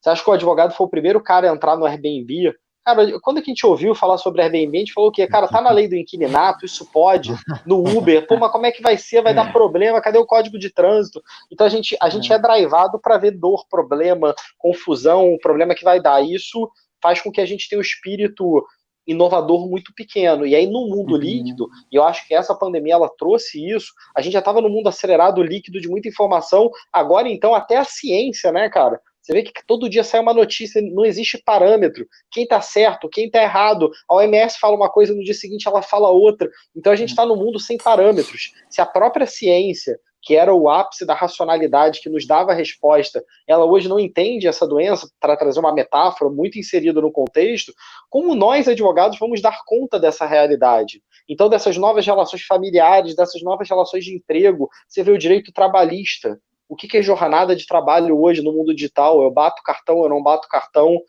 Você acha que o advogado foi o primeiro cara a entrar no Airbnb? Cara, quando que a gente ouviu falar sobre Airbnb, a gente falou o quê? Cara, tá na lei do inquilinato, isso pode, no Uber, pô, mas como é que vai ser? Vai dar problema, cadê o código de trânsito? Então a gente é drivado para ver dor, problema, confusão, o problema que vai dar. Isso faz com que a gente tenha um espírito inovador muito pequeno. E aí no mundo líquido, e eu acho que essa pandemia ela trouxe isso, a gente já estava no mundo acelerado, líquido, de muita informação, agora então até a ciência, né, cara? Você vê que todo dia sai uma notícia, não existe parâmetro. Quem está certo, quem está errado. A OMS fala uma coisa, no dia seguinte ela fala outra. Então a gente está no mundo sem parâmetros. Se a própria ciência, que era o ápice da racionalidade, que nos dava a resposta, ela hoje não entende essa doença, para trazer uma metáfora muito inserida no contexto, como nós, advogados, vamos dar conta dessa realidade? Então, dessas novas relações familiares, dessas novas relações de emprego, você vê o direito trabalhista. O que é jornada de trabalho hoje no mundo digital? Eu bato cartão, eu não bato cartão,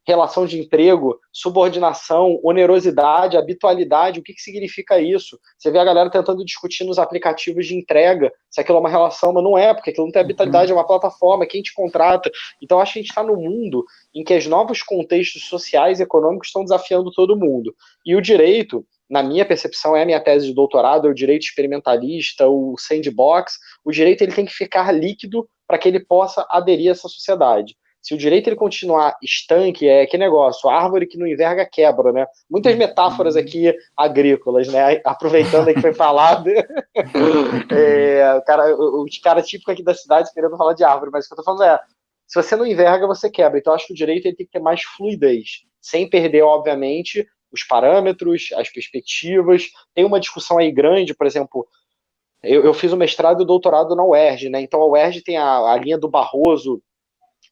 relação de emprego, subordinação, onerosidade, habitualidade, o que significa isso? Você vê a galera tentando discutir nos aplicativos de entrega se aquilo é uma relação, mas não é, porque aquilo não tem habitualidade, é uma plataforma, quem te contrata. Então acho que a gente está num mundo em que os novos contextos sociais e econômicos estão desafiando todo mundo. E o direito, na minha percepção, é a minha tese de doutorado, é o direito experimentalista, o sandbox. O direito ele tem que ficar líquido para que ele possa aderir a essa sociedade. Se o direito ele continuar estanque, que negócio, a árvore que não enverga quebra, né? Muitas metáforas aqui agrícolas, né? Aproveitando aí que foi falado. Os caras típicos aqui da cidade querendo falar de árvore, mas o que eu tô falando se você não enverga, você quebra. Então, eu acho que o direito ele tem que ter mais fluidez, sem perder, obviamente, os parâmetros, as perspectivas. Tem uma discussão aí grande, por exemplo, eu fiz o mestrado e o doutorado na UERJ, né? Então a UERJ tem a linha do Barroso,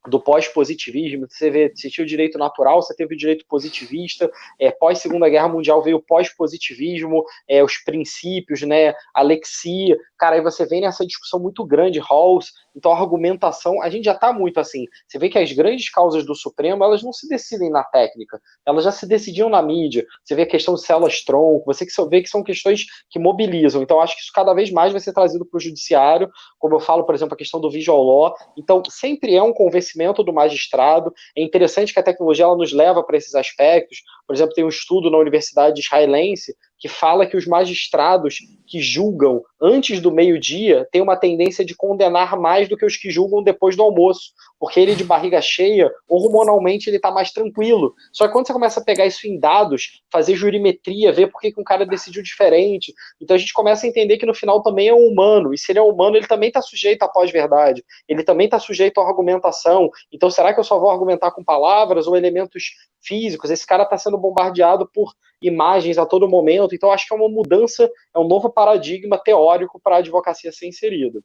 do pós-positivismo, você tinha o direito natural, você teve o direito positivista, pós-Segunda Guerra Mundial veio o pós-positivismo, os princípios, né, a lexia, cara, aí você vem nessa discussão muito grande, Rawls, então a argumentação, a gente já está muito assim, você vê que as grandes causas do Supremo, elas não se decidem na técnica, elas já se decidiam na mídia, você vê a questão de células-tronco, você vê que são questões que mobilizam, então acho que isso cada vez mais vai ser trazido para o judiciário, como eu falo, por exemplo, a questão do visual law, então sempre é um convencimento do magistrado. É interessante que a tecnologia ela nos leva para esses aspectos. Por exemplo, tem um estudo na Universidade Israelense que fala que os magistrados que julgam antes do meio-dia têm uma tendência de condenar mais do que os que julgam depois do almoço, porque ele de barriga cheia, hormonalmente ele está mais tranquilo. Só que quando você começa a pegar isso em dados, fazer jurimetria, ver por que um cara decidiu diferente, então a gente começa a entender que no final também é um humano, e se ele é humano, ele também está sujeito à pós-verdade, ele também está sujeito à argumentação. Então será que eu só vou argumentar com palavras ou elementos físicos? Esse cara está sendo bombardeado por imagens a todo momento, então acho que é uma mudança, é um novo paradigma teórico para a advocacia ser inserida.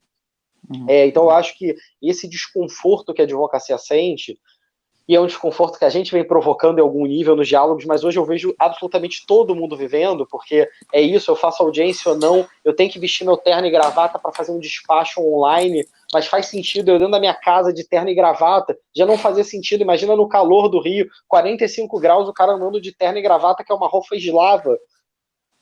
Então eu acho que esse desconforto que a advocacia sente, e é um desconforto que a gente vem provocando em algum nível nos diálogos, mas hoje eu vejo absolutamente todo mundo vivendo, porque é isso, eu faço audiência ou não, eu tenho que vestir meu terno e gravata para fazer um despacho online, mas faz sentido, eu dentro da minha casa de terno e gravata, já não fazia sentido, imagina no calor do Rio, 45 graus, o cara andando de terno e gravata, que é uma roupa de lava.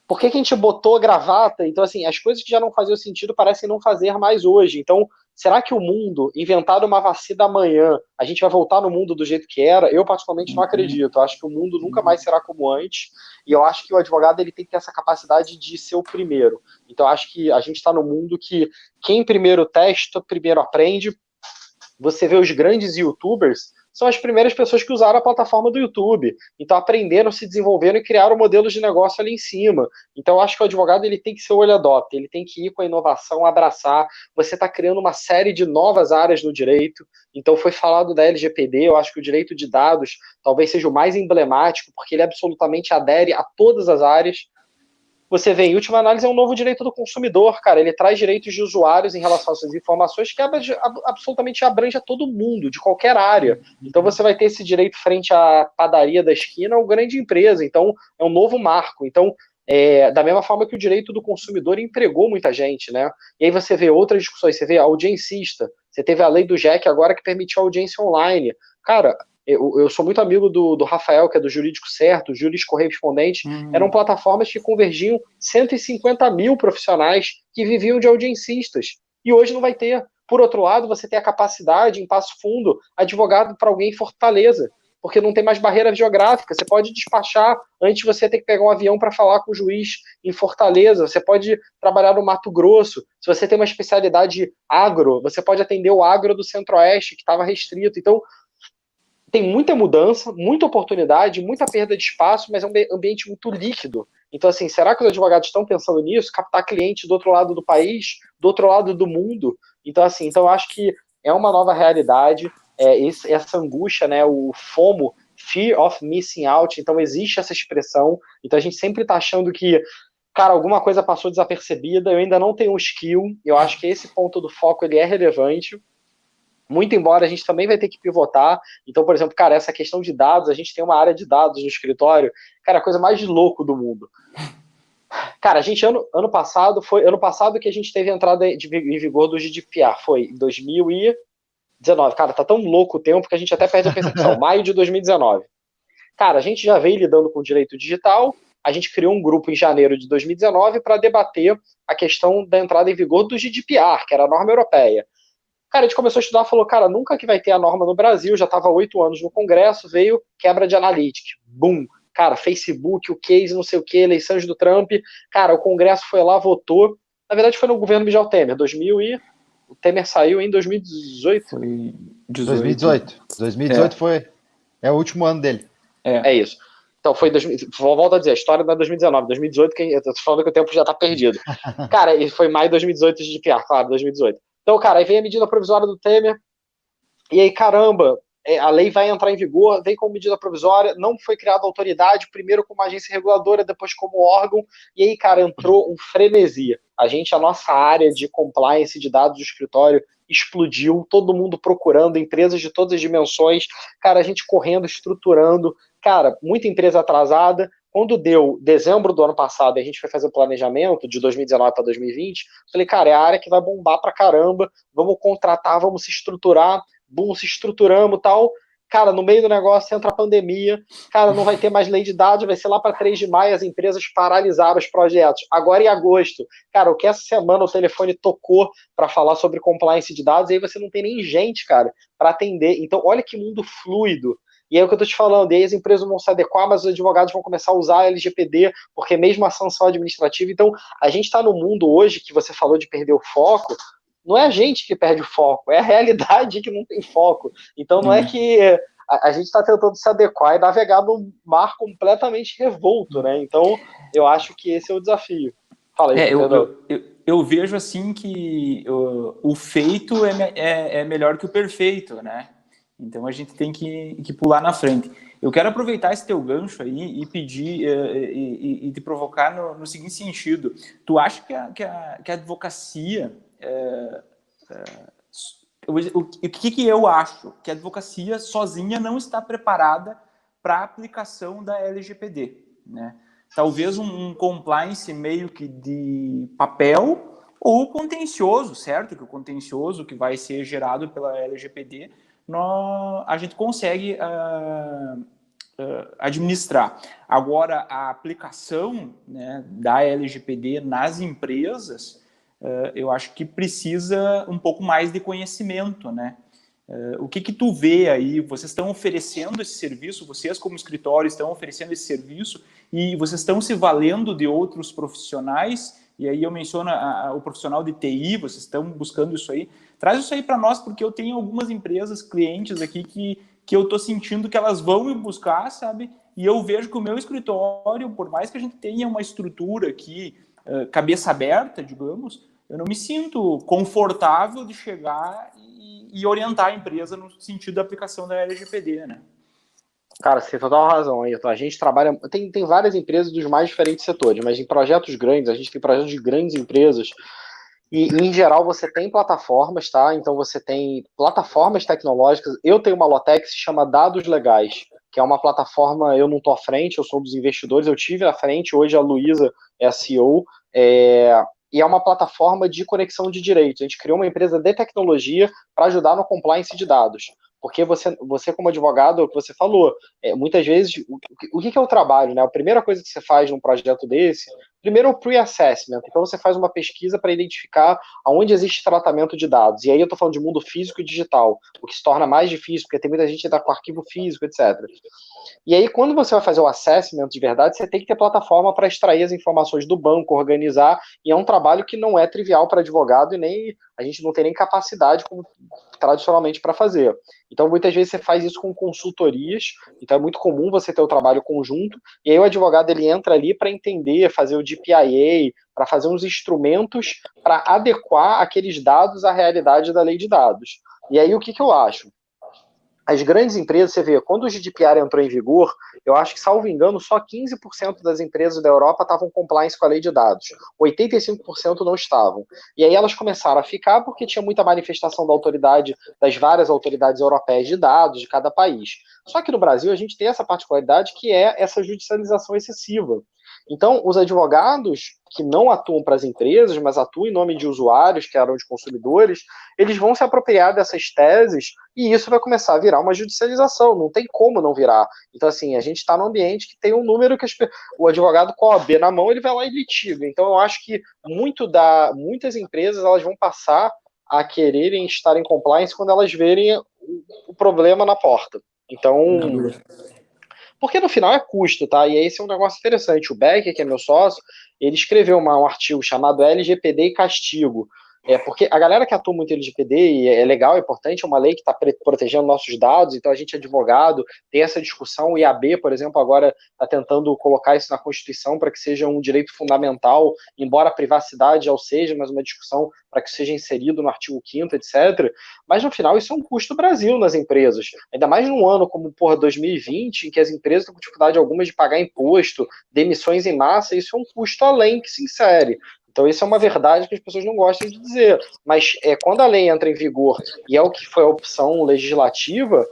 Por que a gente botou a gravata? Então, assim, as coisas que já não faziam sentido parecem não fazer mais hoje. Então, será que o mundo, inventado uma vacina amanhã, a gente vai voltar no mundo do jeito que era? Eu, particularmente, não acredito. Eu acho que o mundo nunca mais será como antes. E eu acho que o advogado ele tem que ter essa capacidade de ser o primeiro. Então, eu acho que a gente está no mundo que quem primeiro testa, primeiro aprende. Você vê os grandes youtubers, são as primeiras pessoas que usaram a plataforma do YouTube. Então aprenderam, se desenvolveram e criaram modelos de negócio ali em cima. Então eu acho que o advogado ele tem que ser o early adopter, ele tem que ir com a inovação, abraçar. Você está criando uma série de novas áreas no direito. Então foi falado da LGPD, eu acho que o direito de dados talvez seja o mais emblemático, porque ele absolutamente adere a todas as áreas. Você vê, em última análise, é um novo direito do consumidor, cara. Ele traz direitos de usuários em relação a essas informações que absolutamente abrange a todo mundo, de qualquer área. Então você vai ter esse direito frente à padaria da esquina ou grande empresa. Então é um novo marco. Então, da mesma forma que o direito do consumidor empregou muita gente, né? E aí você vê outras discussões, você vê audiencista, você teve a lei do JEC agora que permitiu audiência online. Cara, eu sou muito amigo do Rafael, que é do Jurídico Certo, Jurídico Correspondente, eram plataformas que convergiam 150 mil profissionais que viviam de audiencistas, e hoje não vai ter. Por outro lado, você tem a capacidade, em Passo Fundo, advogado para alguém em Fortaleza, porque não tem mais barreira geográfica, você pode despachar, antes você ter que pegar um avião para falar com o juiz em Fortaleza, você pode trabalhar no Mato Grosso, se você tem uma especialidade agro, você pode atender o agro do Centro-Oeste, que estava restrito. Então, tem muita mudança, muita oportunidade, muita perda de espaço, mas é um ambiente muito líquido. Então, assim, será que os advogados estão pensando nisso? Captar cliente do outro lado do país, do outro lado do mundo? Então, assim, então eu acho que é uma nova realidade, essa angústia, né, o FOMO, Fear of Missing Out, então existe essa expressão, então a gente sempre está achando que, cara, alguma coisa passou desapercebida, eu ainda não tenho um skill, eu acho que esse ponto do foco ele é relevante, muito embora a gente também vai ter que pivotar. Então, por exemplo, cara, essa questão de dados, a gente tem uma área de dados no escritório, cara, a coisa mais de louco do mundo. Cara, a gente, ano passado que a gente teve a entrada em vigor do GDPR, foi em 2019. Cara, tá tão louco o tempo que a gente até perde a percepção. Maio de 2019. Cara, a gente já veio lidando com o direito digital, a gente criou um grupo em janeiro de 2019 para debater a questão da entrada em vigor do GDPR, que era a norma europeia. Cara, a gente começou a estudar, falou, cara, nunca que vai ter a norma no Brasil, já estava 8 anos no Congresso, veio quebra de analytics, boom, cara, Facebook, o case, não sei o que, eleições do Trump, cara, o Congresso foi lá, votou, na verdade foi no governo Michel Temer, o Temer saiu em 2018. Foi 2018 foi, é o último ano dele. É isso. Então foi, volto a dizer, a história da 2019, 2018, eu tô falando que o tempo já tá perdido. Cara, e foi maio de 2018 de GDPR, claro, 2018. Então, cara, aí vem a medida provisória do Temer, e aí, caramba, a lei vai entrar em vigor, vem como medida provisória, não foi criada autoridade, primeiro como agência reguladora, depois como órgão, e aí, cara, entrou um frenesi. A nossa área de compliance de dados do escritório explodiu, todo mundo procurando, empresas de todas as dimensões, cara, a gente correndo, estruturando, cara, muita empresa atrasada. Quando deu dezembro do ano passado e a gente foi fazer o planejamento de 2019 para 2020, falei, cara, é a área que vai bombar pra caramba, vamos contratar, vamos se estruturar, se estruturamos e tal. Cara, no meio do negócio entra a pandemia, cara, não vai ter mais lei de dados, vai ser lá para 3 de maio, as empresas paralisaram os projetos. Agora em agosto, cara, o que essa semana o telefone tocou para falar sobre compliance de dados, e aí você não tem nem gente, cara, para atender. Então, olha que mundo fluido. E aí o que eu tô te falando, e aí as empresas vão se adequar, mas os advogados vão começar a usar a LGPD, porque mesmo a sanção administrativa, então a gente está no mundo hoje, que você falou de perder o foco, não é a gente que perde o foco, é a realidade que não tem foco. Então não é que a gente está tentando se adequar e navegar num mar completamente revolto, né? Então eu acho que esse é o desafio. Fala aí, eu vejo assim que o feito é melhor que o perfeito, né? Então a gente tem que pular na frente. Eu quero aproveitar esse teu gancho aí e pedir e te provocar no seguinte sentido. Tu acha que a advocacia... o que eu acho? Que a advocacia sozinha não está preparada para a aplicação da LGPD, né? Talvez um compliance meio que de papel ou contencioso, certo? Que o contencioso que vai ser gerado pela LGPD, a gente consegue administrar. Agora, a aplicação, né, da LGPD nas empresas, eu acho que precisa um pouco mais de conhecimento, né? O que tu vê aí? Vocês estão oferecendo esse serviço, vocês como escritório estão oferecendo esse serviço e vocês estão se valendo de outros profissionais, e aí eu menciono o profissional de TI, vocês estão buscando isso aí. Traz isso aí para nós, porque eu tenho algumas empresas, clientes aqui que eu estou sentindo que elas vão me buscar, sabe? E eu vejo que o meu escritório, por mais que a gente tenha uma estrutura aqui, cabeça aberta, digamos, eu não me sinto confortável de chegar e orientar a empresa no sentido da aplicação da LGPD, né? Cara, você tem total razão, Ayrton. A gente trabalha... Tem várias empresas dos mais diferentes setores, mas em projetos grandes, a gente tem projetos de grandes empresas e, em geral, você tem plataformas, tá? Então, você tem plataformas tecnológicas. Eu tenho uma Lotec que se chama Dados Legais, que é uma plataforma... Eu não estou à frente, eu sou um dos investidores, eu tive à frente, hoje a Luísa é a CEO, e é uma plataforma de conexão de direitos. A gente criou uma empresa de tecnologia para ajudar no compliance de dados. Porque você como advogado, é o que você falou, muitas vezes, o que é o trabalho, né? A primeira coisa que você faz num projeto desse, primeiro é o pre-assessment, então você faz uma pesquisa para identificar aonde existe tratamento de dados, e aí eu estou falando de mundo físico e digital, o que se torna mais difícil, porque tem muita gente que está com arquivo físico, etc. E aí, quando você vai fazer o assessment de verdade, você tem que ter plataforma para extrair as informações do banco, organizar, e é um trabalho que não é trivial para advogado e nem a gente não tem nem capacidade como tradicionalmente para fazer. Então, muitas vezes você faz isso com consultorias, então é muito comum você ter o trabalho conjunto, e aí o advogado ele entra ali para entender, fazer o DPIA, para fazer uns instrumentos para adequar aqueles dados à realidade da lei de dados. E aí o que eu acho? As grandes empresas, você vê, quando o GDPR entrou em vigor, eu acho que, salvo engano, só 15% das empresas da Europa estavam compliance com a lei de dados. 85% não estavam. E aí elas começaram a ficar porque tinha muita manifestação da autoridade, das várias autoridades europeias de dados de cada país. Só que no Brasil a gente tem essa particularidade que é essa judicialização excessiva. Então, os advogados que não atuam para as empresas, mas atuam em nome de usuários, que eram de consumidores, eles vão se apropriar dessas teses e isso vai começar a virar uma judicialização, não tem como não virar. Então, assim, a gente está num ambiente que tem um número que o advogado com a OAB na mão, ele vai lá e litiga. Então, eu acho que muitas empresas elas vão passar a quererem estar em compliance quando elas verem o problema na porta. Então... Porque no final é custo, tá? E esse é um negócio interessante. O Becker, que é meu sócio, ele escreveu um artigo chamado LGPD e Castigo. Porque a galera que atua muito em LGPD, e é legal, é importante, é uma lei que está protegendo nossos dados, então a gente é advogado, tem essa discussão, o IAB, por exemplo, agora está tentando colocar isso na Constituição para que seja um direito fundamental, embora a privacidade já o seja, mas uma discussão para que seja inserido no artigo 5º, etc. Mas no final isso é um custo Brasil nas empresas, ainda mais num ano como 2020, em que as empresas estão com dificuldade alguma de pagar imposto, demissões em massa, isso é um custo além que se insere. Então, isso é uma verdade que as pessoas não gostam de dizer. Mas quando a lei entra em vigor e é o que foi a opção legislativa,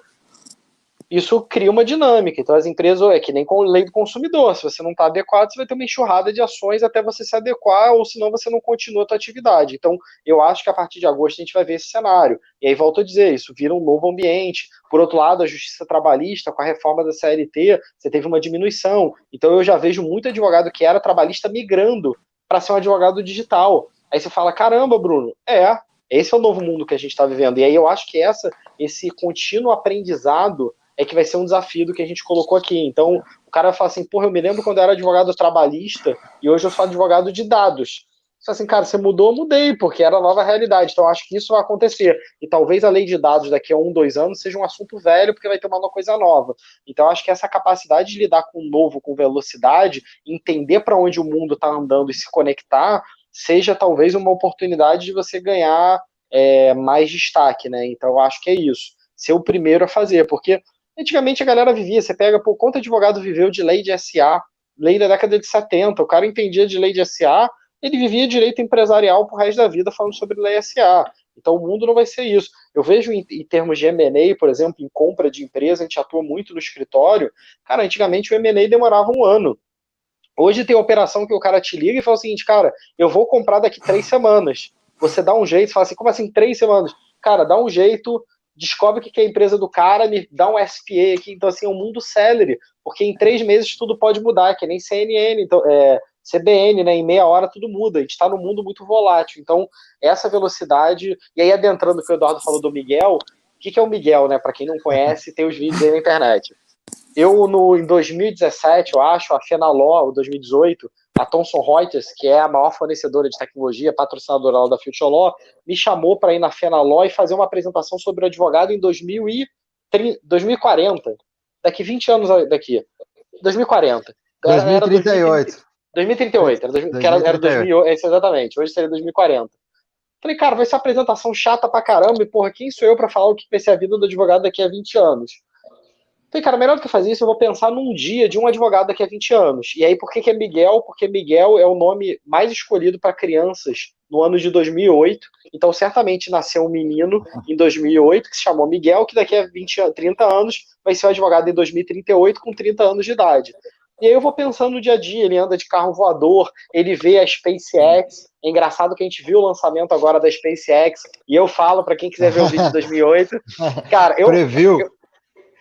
isso cria uma dinâmica. Então, as empresas, é que nem com a lei do consumidor, se você não está adequado, você vai ter uma enxurrada de ações até você se adequar, ou senão você não continua a sua atividade. Então, eu acho que a partir de agosto a gente vai ver esse cenário. E aí, volto a dizer, isso vira um novo ambiente. Por outro lado, a justiça trabalhista, com a reforma da CLT, você teve uma diminuição. Então, eu já vejo muito advogado que era trabalhista migrando para ser um advogado digital. Aí você fala, caramba, Bruno, esse é o novo mundo que a gente está vivendo. E aí eu acho que esse contínuo aprendizado é que vai ser um desafio do que a gente colocou aqui. Então, o cara vai falar assim, porra, eu me lembro quando eu era advogado trabalhista e hoje eu sou advogado de dados. Você fala assim, cara, você mudou, eu mudei, porque era a nova realidade. Então, eu acho que isso vai acontecer. E talvez a lei de dados daqui a 1, 2 anos seja um assunto velho, porque vai ter uma coisa nova. Então, eu acho que essa capacidade de lidar com o novo, com velocidade, entender para onde o mundo está andando e se conectar, seja talvez uma oportunidade de você ganhar mais destaque, né? Então, eu acho que é isso. Ser o primeiro a fazer, porque antigamente a galera vivia, você pega, quanto advogado viveu de lei de SA, lei da década de 70, o cara entendia de lei de SA, ele vivia direito empresarial pro resto da vida falando sobre lei SA. Então o mundo não vai ser isso. Eu vejo em termos de M&A, por exemplo, em compra de empresa, a gente atua muito no escritório. Cara, antigamente o M&A demorava 1 ano. Hoje tem operação que o cara te liga e fala o seguinte, cara, eu vou comprar daqui 3 semanas. Você dá um jeito, fala assim, como assim 3 semanas? Cara, dá um jeito, descobre o que é a empresa do cara, me dá um SPA aqui. Então, assim, é um mundo célere, porque em 3 meses tudo pode mudar, que nem CNN, então, CBN, né? Em meia hora tudo muda. A gente está num mundo muito volátil. Então, essa velocidade. E aí, adentrando o que o Eduardo falou do Miguel, o que é o Miguel, né? Para quem não conhece, tem os vídeos aí na internet. Em 2017, eu acho, a Fenaló, 2018, a Thomson Reuters, que é a maior fornecedora de tecnologia, patrocinadora da Future Law, me chamou para ir na Fenaló e fazer uma apresentação sobre o advogado em 2040. Daqui 20 anos daqui. 2040. 2038. 2038. Era 2008, exatamente. Hoje seria 2040. Falei, cara, vai ser uma apresentação chata pra caramba, e porra, quem sou eu pra falar o que vai ser a vida do advogado daqui a 20 anos? Falei, cara, melhor do que fazer isso, eu vou pensar num dia de um advogado daqui a 20 anos. E aí, por que é Miguel? Porque Miguel é o nome mais escolhido para crianças no ano de 2008. Então, certamente nasceu um menino em 2008 que se chamou Miguel, que daqui a 30 anos vai ser um advogado em 2038 com 30 anos de idade. E aí eu vou pensando no dia a dia, ele anda de carro voador, ele vê a SpaceX. É engraçado que a gente viu o lançamento agora da SpaceX, e eu falo, para quem quiser ver o vídeo de 2008, cara,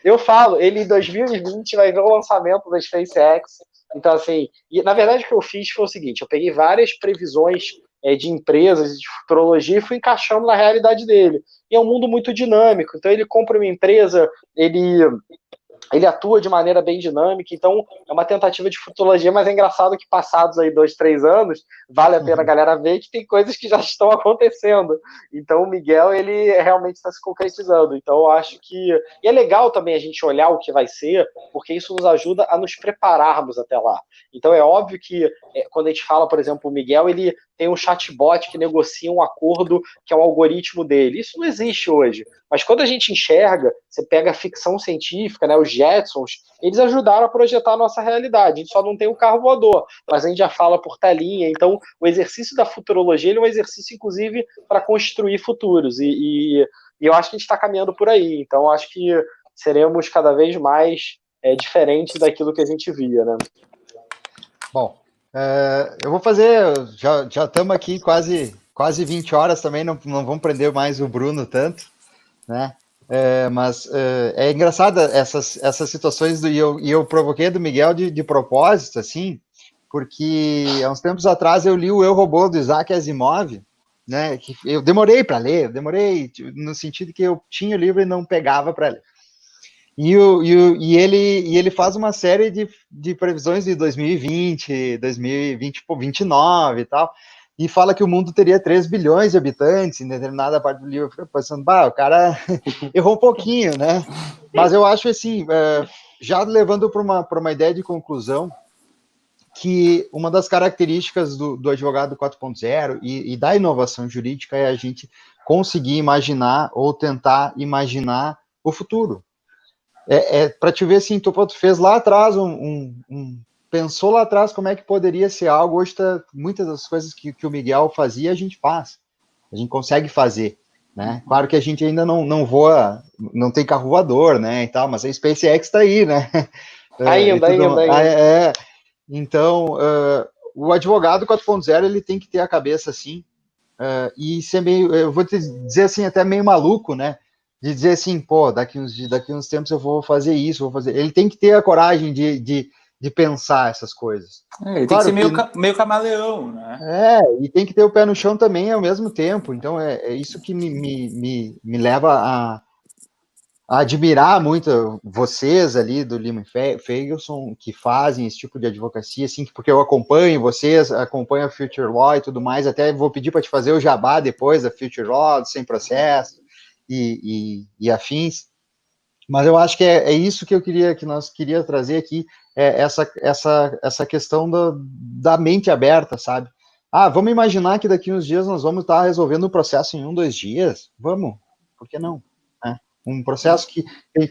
eu falo, ele em 2020 vai ver o lançamento da SpaceX. Então, assim, e na verdade o que eu fiz foi o seguinte, eu peguei várias previsões de empresas, de futurologia, e fui encaixando na realidade dele. E é um mundo muito dinâmico, então ele compra uma empresa, ele atua de maneira bem dinâmica, então é uma tentativa de futurologia, mas é engraçado que passados aí 2, 3 anos, vale a pena a galera ver que tem coisas que já estão acontecendo. Então o Miguel, ele realmente está se concretizando. Então eu acho que... E é legal também a gente olhar o que vai ser, porque isso nos ajuda a nos prepararmos até lá. Então é óbvio que quando a gente fala, por exemplo, o Miguel, ele tem um chatbot que negocia um acordo que é um algoritmo dele. Isso não existe hoje. Mas quando a gente enxerga, você pega a ficção científica, né, os Jetsons, eles ajudaram a projetar a nossa realidade. A gente só não tem o carro voador, mas a gente já fala por telinha. Então, o exercício da futurologia ele é um exercício, inclusive, para construir futuros. E eu acho que a gente está caminhando por aí. Então, acho que seremos cada vez mais diferentes daquilo que a gente via, né? Bom, eu vou fazer... Já estamos aqui quase 20 horas também, não vamos prender mais o Bruno tanto, né? Mas é engraçado essas situações e eu provoquei do Miguel de propósito, assim, porque há uns tempos atrás eu li o Eu, Robô do Isaac Asimov, né? Que eu demorei para ler, no sentido que eu tinha o livro e não pegava para ler. E ele faz uma série de previsões de 2020, 2029 e tal. e fala que o mundo teria 3 bilhões de habitantes em determinada parte do livro. Eu fico pensando, o cara errou um pouquinho, né? Mas eu acho assim, já levando para uma ideia de conclusão, que uma das características do advogado 4.0 e da inovação jurídica é a gente conseguir imaginar ou tentar imaginar o futuro. Para te ver assim, tu fez lá atrás pensou lá atrás como é que poderia ser algo. Hoje muitas das coisas que o Miguel fazia a gente faz, a gente consegue fazer, né? Claro que a gente ainda não voa, não tem carro voador, né, e tal, mas a SpaceX está aí, né? Ainda. Então, o advogado 4.0 ele tem que ter a cabeça assim, e ser meio, eu vou te dizer assim, até meio maluco, né? De dizer assim, pô, daqui uns tempos eu vou fazer isso, vou fazer. Ele tem que ter a coragem de pensar essas coisas. Ele tem que ser meio camaleão, né? E tem que ter o pé no chão também ao mesmo tempo. Então, é isso que me leva a admirar muito vocês ali do Lima Ferguson, que fazem esse tipo de advocacia, assim, porque eu acompanho vocês, acompanho a Future Law e tudo mais, até vou pedir para te fazer o jabá depois da Future Law, sem processo e afins, mas eu acho que é isso que nós queria trazer aqui, essa questão da mente aberta, sabe? Vamos imaginar que daqui uns dias nós vamos estar resolvendo o processo em 2 dias? Vamos, por que não? Um processo que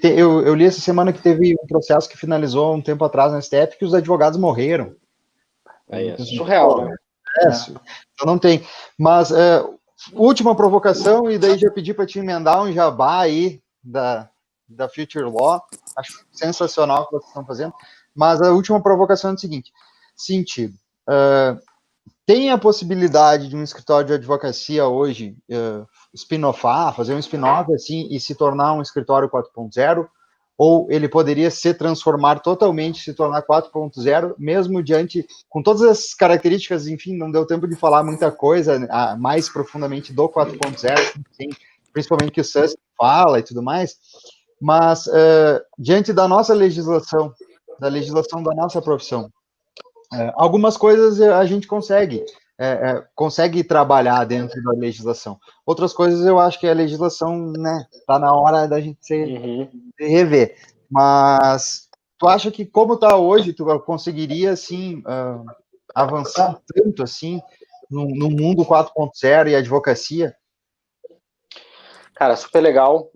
eu li essa semana que teve um processo que finalizou um tempo atrás na STF que os advogados morreram. Surreal, né? Então não tem. Mas última provocação, e daí já pedi para te emendar um jabá aí da Future Law. Acho sensacional o que vocês estão fazendo. Mas a última provocação é o seguinte: tem a possibilidade de um escritório de advocacia hoje spin-offar, fazer um spin-off assim e se tornar um escritório 4.0, ou ele poderia se transformar totalmente, se tornar 4.0, mesmo com todas as características, enfim, não deu tempo de falar muita coisa mais profundamente do 4.0, assim, principalmente que o SUS fala e tudo mais, mas diante da nossa legislação, da legislação da nossa profissão, algumas coisas a gente consegue trabalhar dentro da legislação. Outras coisas eu acho que a legislação, né, tá na hora da gente rever. Mas tu acha que como está hoje, tu conseguiria, assim, avançar tanto, assim, no mundo 4.0 e advocacia? Cara, super legal.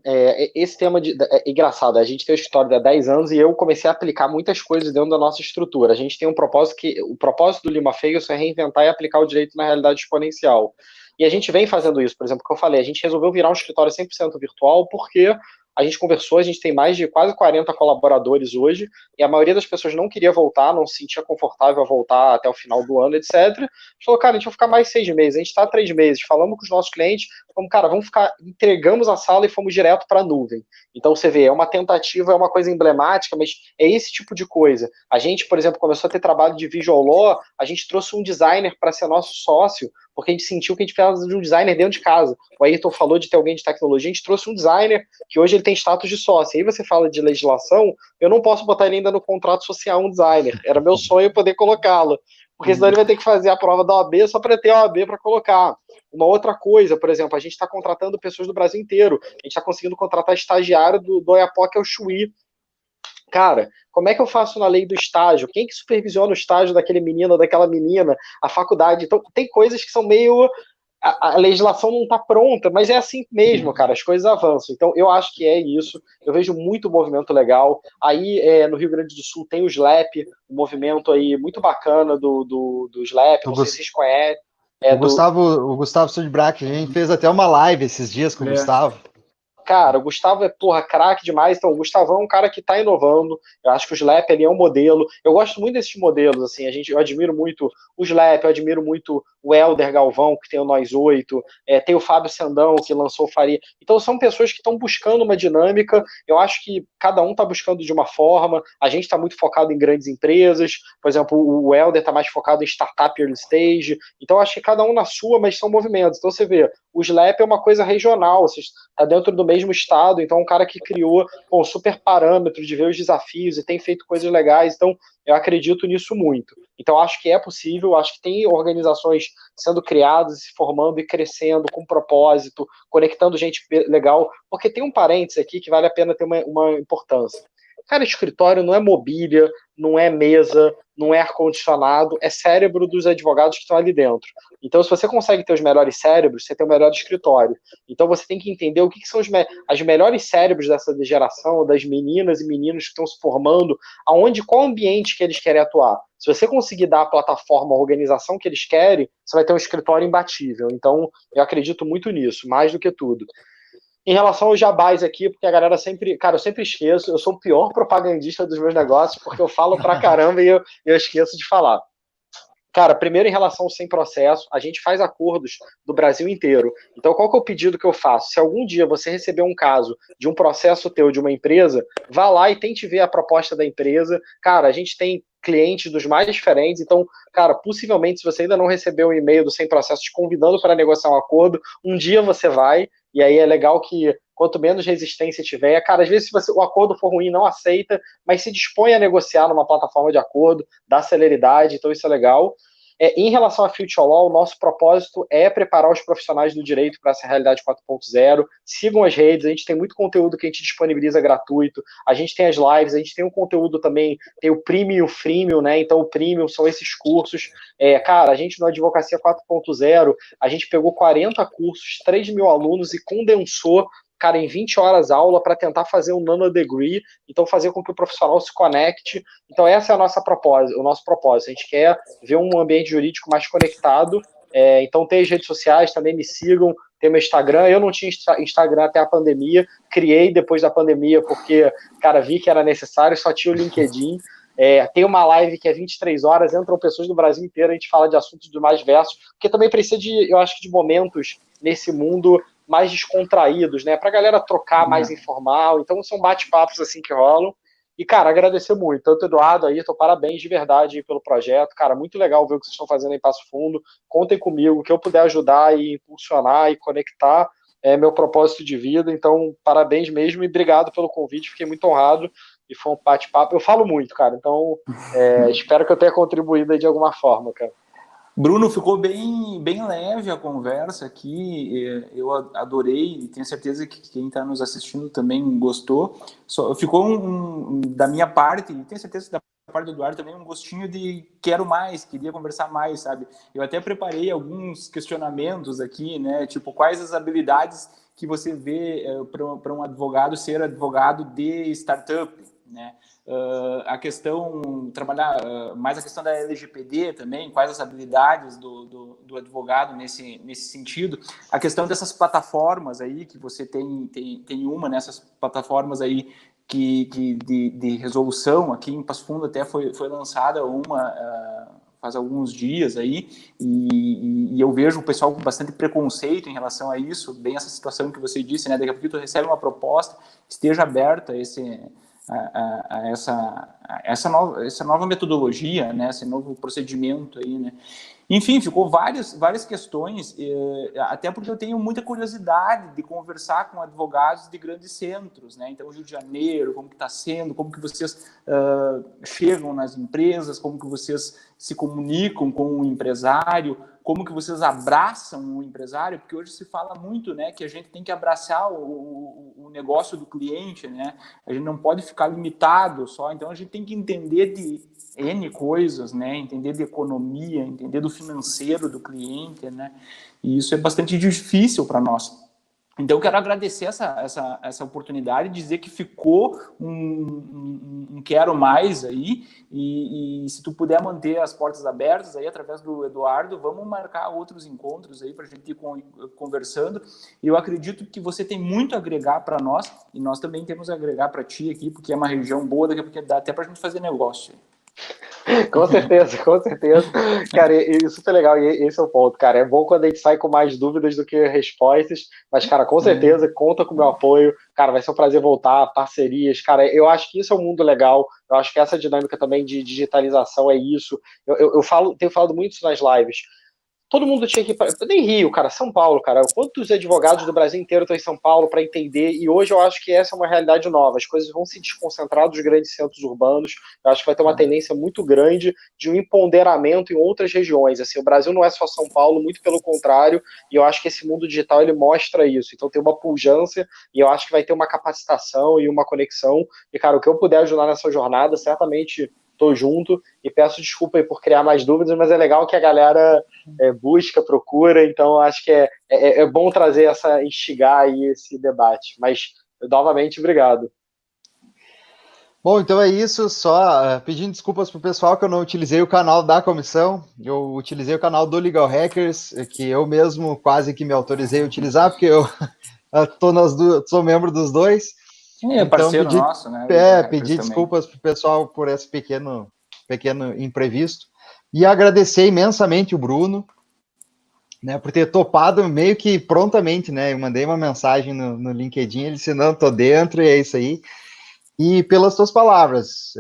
Esse tema é engraçado. A gente tem o escritório há 10 anos e eu comecei a aplicar muitas coisas dentro da nossa estrutura. A gente tem um propósito o propósito do Lima Ferguson é reinventar e aplicar o direito na realidade exponencial. E a gente vem fazendo isso. Por exemplo, como eu falei, a gente resolveu virar um escritório 100% virtual porque a gente conversou, a gente tem mais de quase 40 colaboradores hoje, e a maioria das pessoas não queria voltar, não se sentia confortável a voltar até o final do ano, etc. A gente falou, cara, a gente vai ficar mais 6 meses, a gente está há 3 meses, falamos com os nossos clientes, falamos, cara, entregamos a sala e fomos direto para a nuvem. Então você vê, é uma tentativa, é uma coisa emblemática, mas é esse tipo de coisa. A gente, por exemplo, começou a ter trabalho de visual law, a gente trouxe um designer para ser nosso sócio, porque a gente sentiu que a gente precisava de um designer dentro de casa. O Ayrton falou de ter alguém de tecnologia, a gente trouxe um designer que hoje ele tem status de sócio. Aí você fala de legislação, eu não posso botar ele ainda no contrato social um designer. Era meu sonho poder colocá-lo, porque senão ele vai ter que fazer a prova da OAB só para ter a OAB para colocar. Uma outra coisa, por exemplo, a gente está contratando pessoas do Brasil inteiro. A gente está conseguindo contratar estagiário do Oiapoque ao Chuí. Cara, como é que eu faço na lei do estágio? Quem que supervisiona o estágio daquele menino ou daquela menina? A faculdade. Então, tem coisas que são meio... A legislação não está pronta, mas é assim mesmo, cara, as coisas avançam. Então, eu acho que é isso. Eu vejo muito movimento legal. Aí, no Rio Grande do Sul, tem o SLAP, um movimento aí muito bacana do SLAP, não sei se vocês conhecem. O Gustavo Sudbrack, a gente fez até uma live esses dias com o Gustavo. Cara, o Gustavo é, craque demais. Então, o Gustavão é um cara que tá inovando. Eu acho que o SLAP ali é um modelo. Eu gosto muito desses modelos, assim. Eu admiro muito o SLAP, eu admiro muito o Helder Galvão, que tem o Nós 8, tem o Fábio Sandão, que lançou o Faria. Então, são pessoas que estão buscando uma dinâmica. Eu acho que cada um está buscando de uma forma. A gente está muito focado em grandes empresas. Por exemplo, o Helder está mais focado em startup early stage. Então, eu acho que cada um na sua, mas são movimentos. Então, você vê, o SLAP é uma coisa regional. Você está dentro do mesmo mesmo estado, então é um cara que criou um super parâmetro de ver os desafios e tem feito coisas legais, então eu acredito nisso muito. Então acho que é possível, acho que tem organizações sendo criadas, se formando e crescendo com propósito, conectando gente legal, porque tem um parênteses aqui que vale a pena ter uma importância. Cara, escritório não é mobília, não é mesa, não é ar-condicionado, é cérebro dos advogados que estão ali dentro. Então, se você consegue ter os melhores cérebros, você tem o melhor escritório. Então, você tem que entender o que são as melhores cérebros dessa geração, das meninas e meninos que estão se formando, qual ambiente que eles querem atuar. Se você conseguir dar a plataforma, a organização que eles querem, você vai ter um escritório imbatível. Então, eu acredito muito nisso, mais do que tudo. Em relação aos jabás aqui, porque a galera sempre... Cara, eu sempre esqueço, eu sou o pior propagandista dos meus negócios, porque eu falo pra caramba e eu esqueço de falar. Cara, primeiro em relação ao sem processo, a gente faz acordos do Brasil inteiro. Então, qual que é o pedido que eu faço? Se algum dia você receber um caso de um processo teu de uma empresa, vá lá e tente ver a proposta da empresa. Cara, a gente tem clientes dos mais diferentes, então, cara, possivelmente, se você ainda não recebeu um e-mail do Sem Processo te convidando para negociar um acordo, um dia você vai, e aí é legal que quanto menos resistência tiver, cara, às vezes se o acordo for ruim, não aceita, mas se dispõe a negociar numa plataforma de acordo, dá celeridade, então isso é legal. Em relação à Future Law, o nosso propósito é preparar os profissionais do direito para essa realidade 4.0. Sigam as redes, a gente tem muito conteúdo que a gente disponibiliza gratuito, a gente tem as lives, a gente tem um conteúdo também, tem o Premium e o Freemium, né? Então o Premium são esses cursos. Cara, a gente no Advocacia 4.0, a gente pegou 40 cursos, 3.000 alunos e condensou, cara, em 20 horas aula para tentar fazer um nano degree, então fazer com que o profissional se conecte. Então essa é o nosso propósito. A gente quer ver um ambiente jurídico mais conectado. Então tem as redes sociais, também me sigam, tem meu Instagram. Eu não tinha Instagram até a pandemia, criei depois da pandemia porque, cara, vi que era necessário, só tinha o LinkedIn. Tem uma live que é 23 horas, entram pessoas do Brasil inteiro, a gente fala de assuntos do mais diversos, porque também precisa eu acho que de momentos nesse mundo mais descontraídos, né? Pra galera trocar mais informal. Então são bate-papos assim que rolam. E, cara, agradecer muito. Tanto Eduardo, Ayrton, parabéns de verdade pelo projeto. Cara, muito legal ver o que vocês estão fazendo em Passo Fundo. Contem comigo, que eu puder ajudar e impulsionar e conectar é meu propósito de vida. Então, parabéns mesmo e obrigado pelo convite. Fiquei muito honrado e foi um bate-papo. Eu falo muito, cara. Então, espero que eu tenha contribuído aí de alguma forma, cara. Bruno, ficou bem leve a conversa aqui, eu adorei e tenho certeza que quem está nos assistindo também gostou. Ficou da minha parte, e tenho certeza que da parte do Eduardo também, um gostinho de quero mais, queria conversar mais, sabe? Eu até preparei alguns questionamentos aqui, né? Tipo, quais as habilidades que você vê para um advogado ser advogado de startup, né? A questão, trabalhar mais a questão da LGPD também, quais as habilidades do advogado nesse sentido. A questão dessas plataformas aí, que você tem uma nessas plataformas aí de resolução, aqui em Passo Fundo até foi lançada uma faz alguns dias aí, e eu vejo o pessoal com bastante preconceito em relação a isso, bem essa situação que você disse, né? Daqui a pouco tu recebe uma proposta, esteja aberta a essa nova metodologia, né? Esse novo procedimento aí, né? Enfim, ficou várias questões, até porque eu tenho muita curiosidade de conversar com advogados de grandes centros, né? Então, Rio de Janeiro, como que está sendo, como que vocês chegam nas empresas, como que vocês se comunicam com o empresário, como que vocês abraçam o empresário, porque hoje se fala muito, né, que a gente tem que abraçar o negócio do cliente, né? A gente não pode ficar limitado só, então a gente tem que entender de N coisas, né? Entender de economia, entender do financeiro do cliente, né? E isso é bastante difícil para nós. Então, eu quero agradecer essa oportunidade, dizer que ficou um quero mais aí, e se tu puder manter as portas abertas aí, através do Eduardo, vamos marcar outros encontros aí para a gente ir conversando. E eu acredito que você tem muito a agregar para nós, e nós também temos a agregar para ti aqui, porque é uma região boa, daqui a pouco dá até para a gente fazer negócio. Com certeza, com certeza. Cara, isso é legal, e esse é o ponto, cara. É bom quando a gente sai com mais dúvidas do que respostas, mas, cara, com certeza, conta com o meu apoio. Cara, vai ser um prazer voltar, parcerias. Cara, eu acho que isso é um mundo legal, eu acho que essa dinâmica também de digitalização é isso. Eu tenho falado muito isso nas lives. todo mundo tinha que ir para... Nem Rio, cara, São Paulo, cara. Quantos advogados do Brasil inteiro estão em São Paulo para entender? E hoje eu acho que essa é uma realidade nova. As coisas vão se desconcentrar dos grandes centros urbanos. Eu acho que vai ter uma tendência muito grande de um empoderamento em outras regiões. Assim, o Brasil não é só São Paulo, muito pelo contrário. E eu acho que esse mundo digital ele mostra isso. Então tem uma pujança e eu acho que vai ter uma capacitação e uma conexão. E, cara, o que eu puder ajudar nessa jornada, certamente tô junto, e peço desculpa aí por criar mais dúvidas, mas é legal que a galera busca, procura, então acho que é bom trazer instigar aí esse debate, mas novamente, obrigado. Bom, então é isso, só pedindo desculpas pro pessoal que eu não utilizei o canal da comissão, eu utilizei o canal do Legal Hackers, que eu mesmo quase que me autorizei a utilizar, porque eu sou membro dos dois. É parceiro nosso, né? Pedir desculpas para o pessoal por esse pequeno imprevisto. E agradecer imensamente o Bruno, né, por ter topado meio que prontamente, né? Eu mandei uma mensagem no LinkedIn, ele disse, não, tô dentro, e é isso aí. E pelas tuas palavras,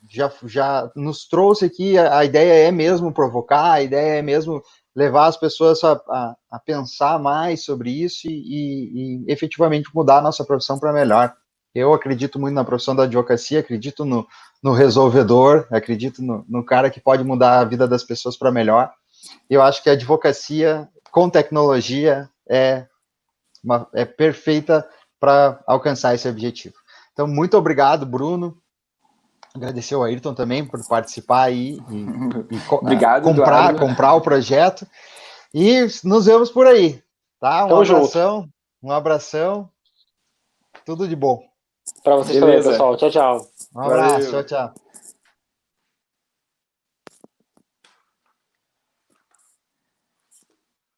já nos trouxe aqui, a ideia é mesmo provocar, a ideia é mesmo levar as pessoas a pensar mais sobre isso e efetivamente mudar a nossa profissão para melhor. Eu acredito muito na profissão da advocacia, acredito no resolvedor, acredito no cara que pode mudar a vida das pessoas para melhor. Eu acho que a advocacia com tecnologia é perfeita para alcançar esse objetivo. Então, muito obrigado, Bruno. Agradecer ao Ayrton também por participar aí e obrigado, comprar o projeto. E nos vemos por aí, tá? Um abração. Tudo de bom. Para vocês também, pessoal. Tchau, tchau. Um abraço. Tchau, tchau.